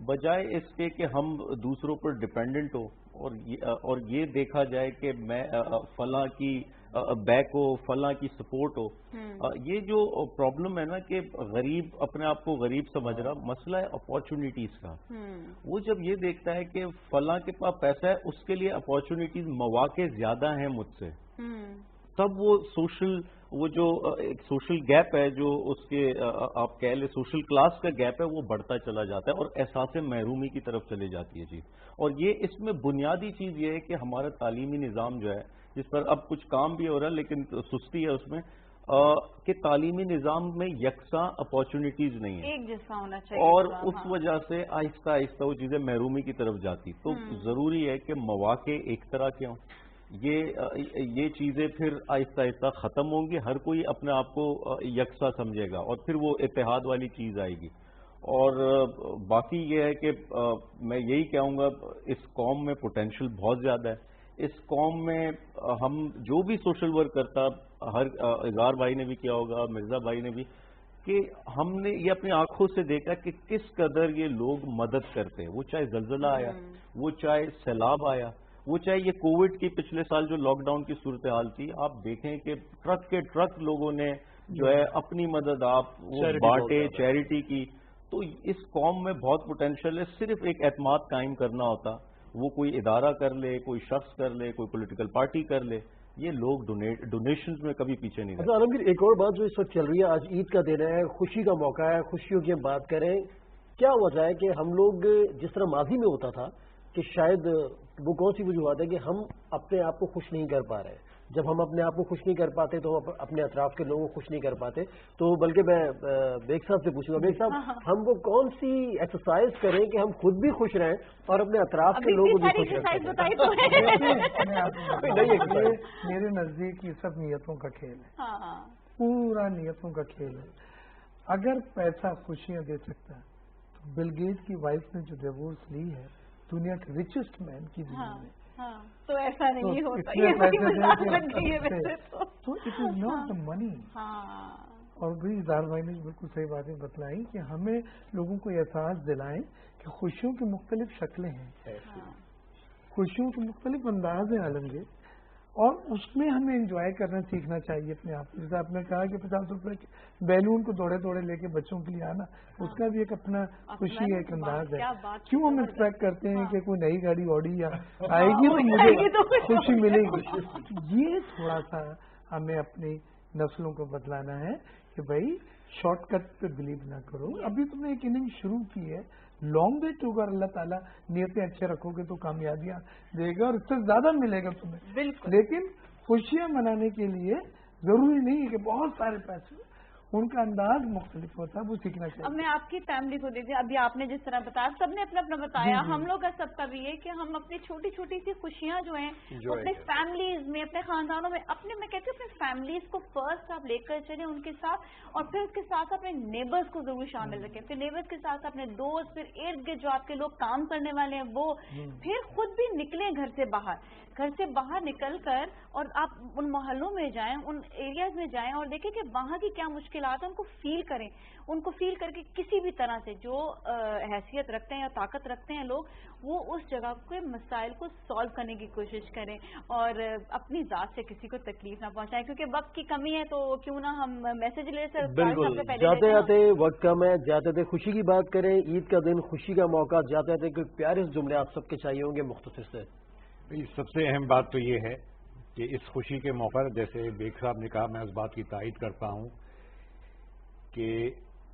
بجائے اس کے کہ ہم دوسروں پر ڈپینڈنٹ ہو اور یہ دیکھا جائے کہ میں فلاں کی بیک ہو, فلاں کی سپورٹ ہو. یہ جو پرابلم ہے نا کہ غریب اپنے آپ کو غریب سمجھ رہا, مسئلہ ہے اپارچونیٹیز کا. وہ جب یہ دیکھتا ہے کہ فلاں کے پاس پیسہ ہے, اس کے لیے اپارچونیٹیز مواقع زیادہ ہیں مجھ سے, تب وہ وہ جو ایک سوشل گیپ ہے, جو اس کے آپ کہہ لیں سوشل کلاس کا گیپ ہے, وہ بڑھتا چلا جاتا ہے اور احساس محرومی کی طرف چلے جاتی ہے. جی, اور یہ اس میں بنیادی چیز یہ ہے کہ ہمارا تعلیمی نظام جو ہے, جس پر اب کچھ کام بھی ہو رہا ہے لیکن سستی ہے اس میں, کہ تعلیمی نظام میں یکساں اپارچونیٹیز نہیں ہیں,
ایک جیسا ہونا چاہیے,
اور اس وجہ سے آہستہ آہستہ وہ چیزیں محرومی کی طرف جاتی. تو ضروری ہے کہ مواقع ایک طرح کے ہوں. یہ چیزیں پھر آہستہ آہستہ ختم ہوں گی, ہر کوئی اپنے آپ کو یکساں سمجھے گا اور پھر وہ اتحاد والی چیز آئے گی. اور باقی یہ ہے کہ میں یہی کہوں گا, اس قوم میں پوٹینشیل بہت زیادہ ہے. اس قوم میں ہم جو بھی سوشل ورک کرتا, ہر اظہار بھائی نے بھی کیا ہوگا, مرزا بھائی نے بھی, کہ ہم نے یہ اپنی آنکھوں سے دیکھا کہ کس قدر یہ لوگ مدد کرتے ہیں. وہ چاہے زلزلہ آیا, وہ چاہے سیلاب آیا, وہ چاہے یہ کووڈ کی پچھلے سال جو لاک ڈاؤن کی صورتحال تھی, آپ دیکھیں کہ ٹرک کے ٹرک لوگوں نے جو ہے اپنی مدد آپ وہ بانٹے, چیریٹی کی. تو اس قوم میں بہت پوٹینشیل ہے, صرف ایک اعتماد قائم کرنا ہوتا. وہ کوئی ادارہ کر لے, کوئی شخص کر لے, کوئی پولیٹیکل پارٹی کر لے, یہ لوگ ڈونیشنز میں کبھی پیچھے نہیں رہتے.
عالمگیر, ایک اور بات جو اس وقت چل رہی ہے, آج عید کا دن ہے, خوشی کا موقع ہے, خوشیوں کی ہم بات کریں. کیا وجہ ہے کہ ہم لوگ جس طرح ماضی میں ہوتا تھا کہ شاید وہ کون سی وجوہات ہے کہ ہم اپنے آپ کو خوش نہیں کر پا رہے. جب ہم اپنے آپ کو خوش نہیں کر پاتے تو ہم اپنے اطراف کے لوگوں کو خوش نہیں کر پاتے. تو بلکہ میں بیگ صاحب سے پوچھوں گا, بیگ صاحب ہم وہ کون سی ایکسرسائز کریں کہ ہم خود بھی خوش رہیں اور اپنے اطراف کے لوگوں کو بھی خوش رکھیں؟
میرے نزدیک یہ سب نیتوں کا کھیل ہے, پورا نیتوں کا کھیل ہے. اگر پیسہ خوشیاں دے سکتا ہے تو بل گیٹ کی وائف نے جو ڈیورس لی ہے دنیا کے ریچسٹ مین کی دنیا میں,
تو ایسا نہیں ہوتا,
تو اٹ از ناٹ دا منی. اور بھی اظہار بھائی نے بالکل صحیح باتیں بتلائیں کہ ہمیں لوگوں کو احساس دلائیں کہ خوشیوں کی مختلف شکلیں ہیں, خوشیوں کے مختلف انداز ہیں عالمگیر, اور اس میں ہمیں انجوائے کرنا سیکھنا چاہیے اپنے آپ کو. جیسے آپ نے کہا کہ 50 روپے کے بیلون کو دوڑے دوڑے لے کے بچوں کے لیے آنا, اس کا بھی ایک اپنا خوشی ہے, ایک انداز ہے. کیوں ہم ایکسپیکٹ کرتے ہیں کہ کوئی نئی گاڑی اوڈی یا آئے گی تو مجھے خوشی ملے گی. یہ تھوڑا سا ہمیں اپنی نسلوں کو بدلانا ہے کہ بھائی شارٹ کٹ پہ بلیو نہ کرو. ابھی تم نے ایک اننگ شروع کی ہے, لانگ وے ٹو, اگر اللہ تعالیٰ نیتیں اچھے رکھو گے تو کامیابیاں دے گا اور اس سے زیادہ ملے گا تمہیں. لیکن خوشیاں منانے کے لیے ضروری نہیں ہے کہ بہت سارے پیسے, ان کا انداز مختلف ہوتا ہے, وہ سیکھنا چاہیے.
اب میں آپ کی فیملی کو دیکھیے, ابھی آپ نے جس طرح بتایا, سب نے اپنا اپنا بتایا, ہم لوگ کا سب کا بھی ہے کہ ہم اپنی چھوٹی چھوٹی سی خوشیاں جو ہیں اپنے فیملیز میں, اپنے خاندانوں میں, میں کہتی ہوں اپنے فیملیز کو فرسٹ آپ لے کر چلیں ان کے ساتھ, اور پھر اس کے ساتھ اپنے نیبرز کو ضرور شامل رکھیں, پھر نیبرز کے ساتھ اپنے دوست, پھر ارد گرد جو آپ کے لوگ کام کرنے والے ہیں وہ, پھر خود بھی نکلیں گھر سے نکل کر اور آپ ان محلوں میں جائیں, ان ایریاز میں جائیں اور دیکھیں کہ وہاں کی کیا مشکل मुश्किलात हैं उनको फील करें, उनको फील करके किसी भी तरह से जो हैसियत रखते हैं या ताकत रखते हैं लोग, वो उस जगह के मसाइल को सॉल्व करने की कोशिश करें और अपनी ज़ात से किसी को तकलीफ ना पहुंचाएं, क्योंकि वक्त की कमी है तो क्यों ना हम मैसेज ले सकते।
बिल्कुल, जाते जाते वक्त कम है, जाते जाते खुशी की बात करें, ईद का दिन, खुशी का मौका, जाते जाते कोई प्यारे जुमले आप सबके चाहिए होंगे मुख्तसर से।
सबसे अहम बात तो ये है कि इस खुशी के मौके पर, जैसे बेग साहब ने कहा, मैं उस बात की तायद करता हूं कि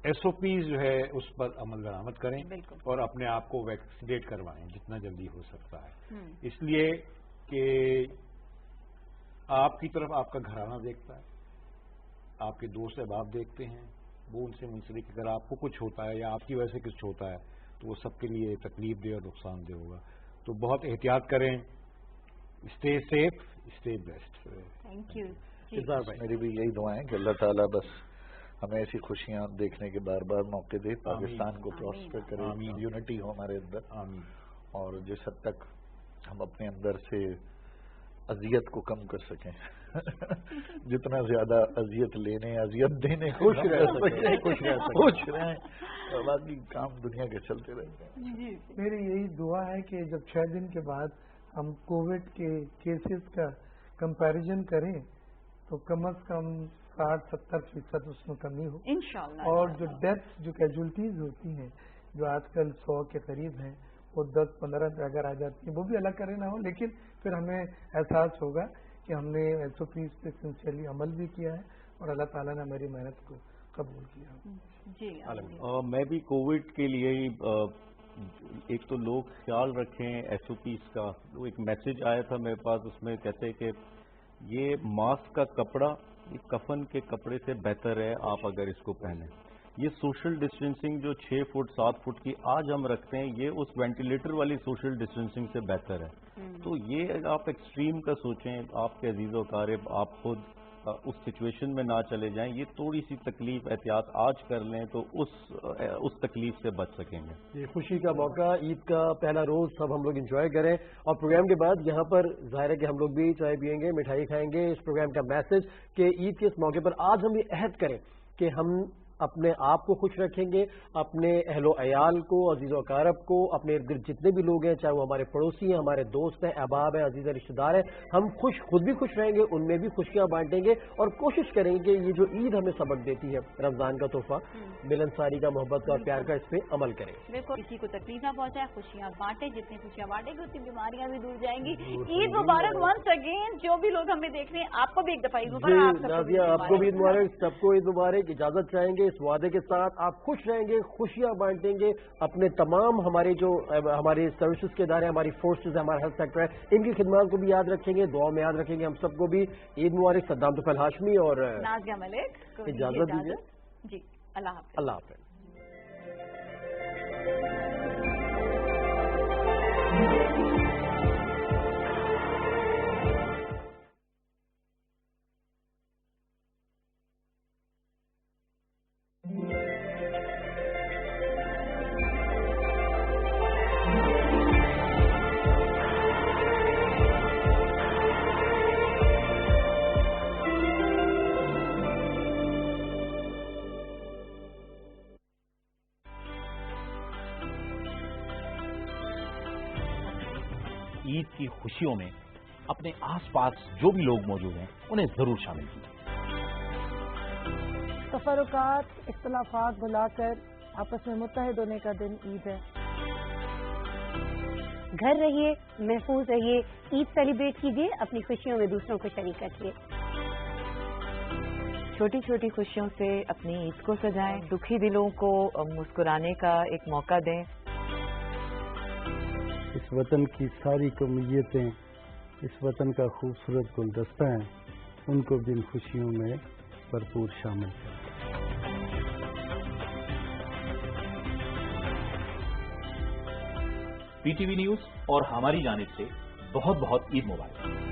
SOPs जो है उस पर अमल दरामद करें और अपने आप को वैक्सीनेट करवाएं जितना जल्दी हो सकता है, इसलिए कि आपकी तरफ आपका घराना देखता है, आपके दोस्त अहबाब देखते हैं, वो उनसे मुंसलिक अगर आपको कुछ होता है या आपकी वजह से कुछ होता है तो वो सबके लिए तकलीफ दे और नुकसानदेह होगा। तो बहुत एहतियात करें, stay safe, stay best.
Thank you.
मेरी भी यही दुआएं कि अल्लाह ताला बस हमें ऐसी खुशियां देखने के बार बार मौके दे, पाकिस्तान को प्रॉस्पर करे, यूनिटी हो हमारे अंदर, और जिस हद तक हम अपने अंदर से अजियत को कम कर सकें जितना ज्यादा अजियत लेने, अजियत देने, खुश रहें, बाकी काम दुनिया के चलते रहते हैं।
मेरी यही दुआ है कि जब 6 दिन के बाद हम कोविड के केसेस का कंपैरिजन करें तो कम से कम 60-70% उसमें कमी हो इंशाअल्लाह, और जो डेथ्स, जो कैजुअलिटीज होती हैं जो आजकल 100 के करीब हैं, वो 10-15 अगर आ जाती हैं, वो भी अल्लाह करे ना हो, लेकिन फिर हमें एहसास होगा कि हमने SOPs पे सिंसियरली अमल भी किया है और अल्लाह ताला ने हमारी मेहनत को कबूल किया।
जी
मैं भी कोविड के लिए ही एक तो लोग ख्याल रखें SOPs का। एक मैसेज आया था मेरे पास, उसमें कहते हैं कि ये मास्क का कपड़ा ये कफन के कपड़े से बेहतर है आप अगर इसको पहने। ये सोशल डिस्टेंसिंग जो 6 फुट 7 फुट की आज हम रखते हैं, ये उस वेंटिलेटर वाली सोशल डिस्टेंसिंग से बेहतर है। तो ये आप एक्सट्रीम का सोचें, आपके अजीज़ो क़ारिब, आप खुद उस सिचुएशन में ना चले जाएं, ये थोड़ी सी तकलीफ एहतियात आज कर लें तो उस तकलीफ से बच सकेंगे।
ये खुशी का मौका, ईद का पहला रोज सब हम लोग एंजॉय करें, और प्रोग्राम के बाद यहाँ पर जाहिर है कि हम लोग भी चाय पियेंगे, मिठाई खाएंगे। इस प्रोग्राम का मैसेज कि ईद के इस मौके पर आज हम ये अहद करें कि हम अपने आप को खुश रखेंगे, अपने अहलो अयाल को, अजीज़ो अकारब को, अपने इर्द गिर्द जितने भी लोग हैं, चाहे वो हमारे पड़ोसी हैं, हमारे दोस्त हैं, अहबाब हैं, अजीज़ रिश्तेदार हैं, हम खुद भी खुश रहेंगे, उनमें भी खुशियां बांटेंगे और कोशिश करेंगे कि ये जो ईद हमें सबक देती है, रमजान का तोहफा, मिलनसारी का, मोहब्बत का और प्यार का, इस पर अमल करें।
देखो, किसी को तकलीफ ना पहुंचाए, खुशियां बांटे, जितनी खुशियां बांटेंगे उतनी बीमारियां भी दूर जाएंगी। ईद मुबारक वंस अगेन, जो भी लोग हमें देख रहे हैं, आपको भी एक दफा ईद मुबारक।
नाज़िया, आपको भी ईद मुबारक, सबको ईद मुबारक। इजाजत चाहेंगे इस वादे के साथ, आप खुश रहेंगे, खुशियां बांटेंगे, अपने तमाम हमारे जो हमारे सर्विसेज के इदारे, हमारी फोर्सेज है, हमारा हेल्थ सेक्टर है, इनकी खिदमत को भी याद रखेंगे, दुआ में याद रखेंगे। हम सबको भी ईद मुबारक। सद्दाम तुफैल हाशमी और
नाज़िया मलिक,
इजाजत दीजिए
जी। अल्लाह हाफ़िज़।
अल्लाह हाफ़िज़।
ईद की खुशियों में अपने आसपास जो भी लोग मौजूद हैं उन्हें जरूर शामिल कीजिए।
तफरुकात, इख्तलाफात भुलाकर आपस में मुत्तहिद होने का दिन ईद है।
घर रहिए, महफूज रहिए, ईद सेलिब्रेट कीजिए, अपनी खुशियों में दूसरों को शरीक रखिए।
छोटी छोटी खुशियों से अपनी ईद को सजाएं, दुखी दिलों को मुस्कुराने का एक मौका दें।
इस वतन की सारी कौमियतें, इस वतन का खूबसूरत गुलदस्ता है, उनको भी इन खुशियों में भरपूर शामिल करें।
PTV न्यूज और हमारी जानिब से बहुत बहुत ईद मुबारक।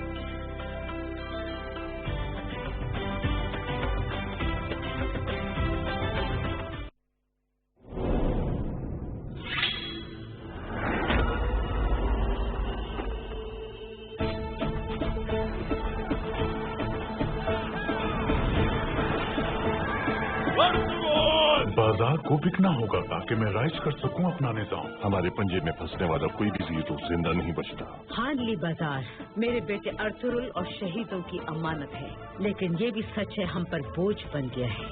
बाजार को बिकना होगा ताकि मैं राइज कर सकूं अपना निजाम। हमारे पंजे में फंसने वाला कोई भी जीव तो जिंदा नहीं बचता।
हानली बाजार मेरे बेटे अर्थुरुल और शहीदों की अमानत है, लेकिन ये भी सच है हम पर बोझ बन गया है।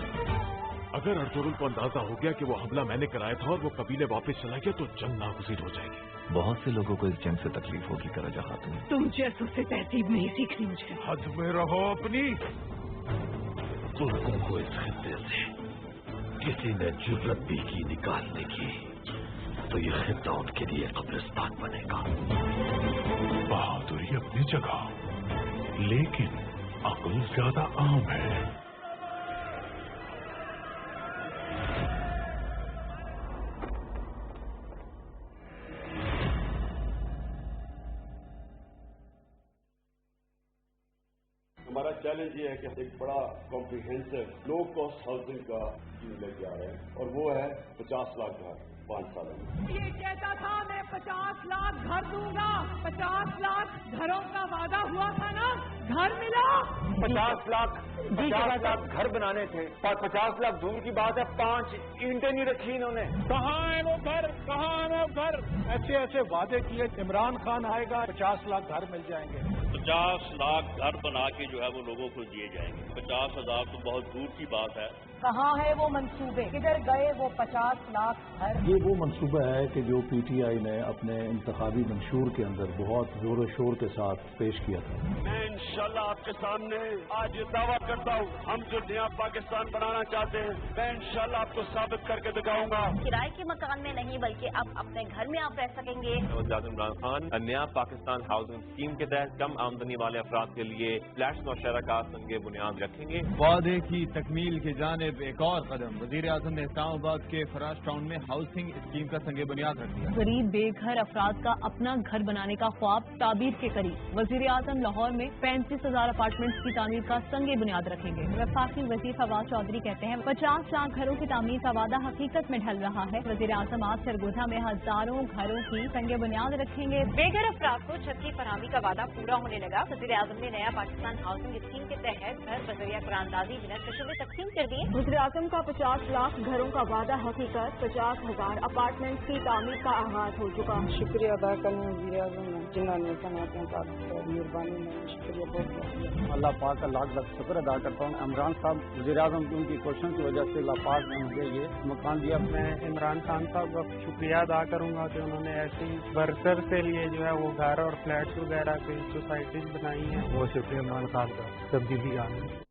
अगर अर्थुरुल को अंदाजा हो गया कि वो हमला मैंने कराया था और वो कबीले वापस चला गया तो जंग नागुज़ीर हो जाएगी।
बहुत से लोगों को इस जंग से तकलीफ होगी करजा खातून।
तुम जैसों से तहजीब नहीं सीखनी मुझे।
हद में रहो अपनी।
तुर्कों को इस खित्ते से किसी ने जुर्रत भी की निकालने की तो ये खित्ता उनके लिए कब्रिस्तान बनेगा।
बहादुरी अपनी जगह, लेकिन अक्ल ज्यादा आम है।
हमारा चैलेंज ये है कि एक बड़ा कॉम्प्रिहेंसिव लो कॉस्ट हाउसिंग का स्कीम लेके आ रहे हैं और वो है 50 लाख घर 5 सालों में।
ये कहता था मैं 50 लाख घर दूंगा, 50 लाख घरों का वादा हुआ था ना, घर मिला।
50 लाख घर बनाने थे और 50 लाख दूर की बात है 5 ईंटें नहीं रखी इन्होंने। कहाँ है वो घर, कहाँ है वो घर? ऐसे ऐसे वादे किए, इमरान खान आएगा 50 लाख घर मिल जाएंगे।
50 लाख घर बना के जो है वो लोगों को दिए जाएंगे। 50,000 तो बहुत दूर की बात है।
कहाँ है वो मंसूबे, किधर गए वो 50 लाख घर?
ये वो मंसूबा है कि जो पीटीआई ने अपने इंतखाबी मंशूर के अंदर बहुत जोर शोर के साथ पेश किया था।
मैं इंशाल्लाह आपके सामने आज ये दावा करता हूँ, हम जो नया पाकिस्तान बनाना चाहते हैं, मैं इंशाल्लाह आपको साबित करके दिखाऊंगा।
किराए के मकान में नहीं बल्कि अब अपने घर में आप रह सकेंगे।
वज़ीर इमरान खान नया पाकिस्तान हाउसिंग स्कीम के तहत कम आमदनी वाले अफराद के लिए फ्लैट्स नौशहरा का संगे बुनियाद रखेंगे।
वादे की तकमील की जानिब एक और कदम, वज़ीर आज़म ने इस्लामाबाद के फराज टाउन में हाउसिंग स्कीम का संगे बुनियाद रख दिया।
गरीब बेघर अफराद का अपना घर बनाने का ख्वाब ताबीर के करीब। वज़ीर आज़म लाहौर में 35,000 अपार्टमेंट्स की तामीर का संगे बुनियाद रखेंगे। वफाकी वज़ीर फवाद चौधरी कहते हैं 50 लाख घरों की तामीर का वादा हकीकत में ढल रहा है। वज़ीर आज़म आज सरगोधा में हजारों घरों की संगे बुनियाद रखेंगे। बेघर अफराद को छत की फरहमी का वादा पूरा होने लगा। वज़ीर आज़म ने नया पाकिस्तान हाउसिंग स्कीम के तहत घर बजरिया कुरानदाजी बिना तशद्दुद तकसीम कर दिए। वज़ीर आज़म का 50 लाख घरों का वादा हकीकत, 50,000 अपार्टमेंट्स की तामीर का आगाज हो चुका।
शुक्रिया अदा करने वज़ीर आज़म ने जिन्होंने समातों का मेहरबानी में शुक्रिया बहुत।
अल्लाह पाक का लाख लाख शुक्र अदा करता हूँ। इमरान साहब वज़ीर आज़म की उनकी कोशिशों की वजह से अल्लाह पाक ने मुझे ये मकान दिया।
मैं इमरान खान साहब का शुक्रिया अदा करूँगा कि उन्होंने ऐसी वर्कर के लिए जो है वो घर और फ्लैट्स वगैरह की सोसाइटीज बनाई हैं।
वो शुक्रिया इमरान खान का तब्दीली आने।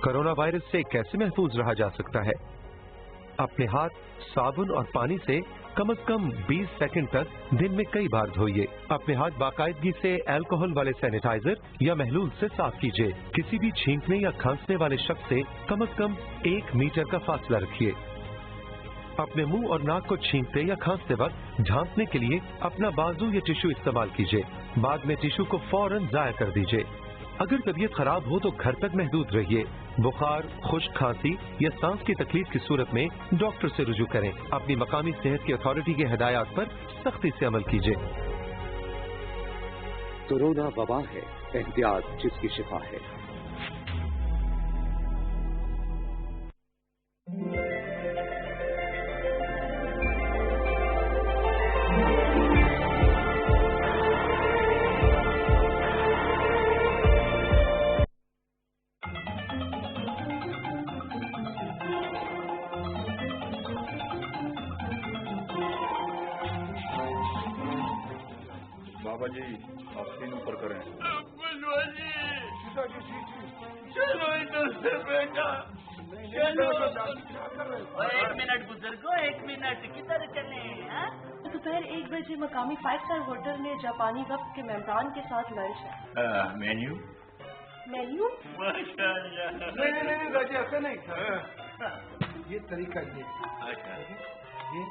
कोरोना वायरस से कैसे महफूज रहा जा सकता है? अपने हाथ साबुन और पानी से कम कम 20 सेकंड तक दिन में कई बार धोइए। अपने हाथ बाकायदगी से अल्कोहल वाले सैनिटाइजर या महलूल से साफ कीजिए। किसी भी छींकने या खांसने वाले शख्स से कम 1 मीटर का फासला रखिए। अपने मुंह और नाक को छींकते या खांसते वक्त झांकने के लिए अपना बाजू या टिश्यू इस्तेमाल कीजिए। बाद में टिश्यू को फौरन जाया कर दीजिए। अगर तबीयत खराब हो तो घर तक महदूद रहिए। बुखार, खुश्क खांसी या सांस की तकलीफ की सूरत में डॉक्टर से रुजू करें। अपनी मकामी सेहत की अथॉरिटी की हिदायत पर सख्ती से अमल कीजिए।
कोरोना वबा है, एहतियात जिसकी शिफा है।
बाबा जी आप सीन ऊपर करें।
चलो इधर से बेटा, चलो।
एक मिनट बुजुर्गो, 1 मिनट, किधर चले?
दोपहर 1 बजे मकामी 5 स्टार होटल में जापानी वक्त के मेहमान के साथ लंच है।
Menu
menu?
माशाअल्लाह।
नहीं राजी ऐसा नहीं, ये तरीका ये।
अच्छा
ये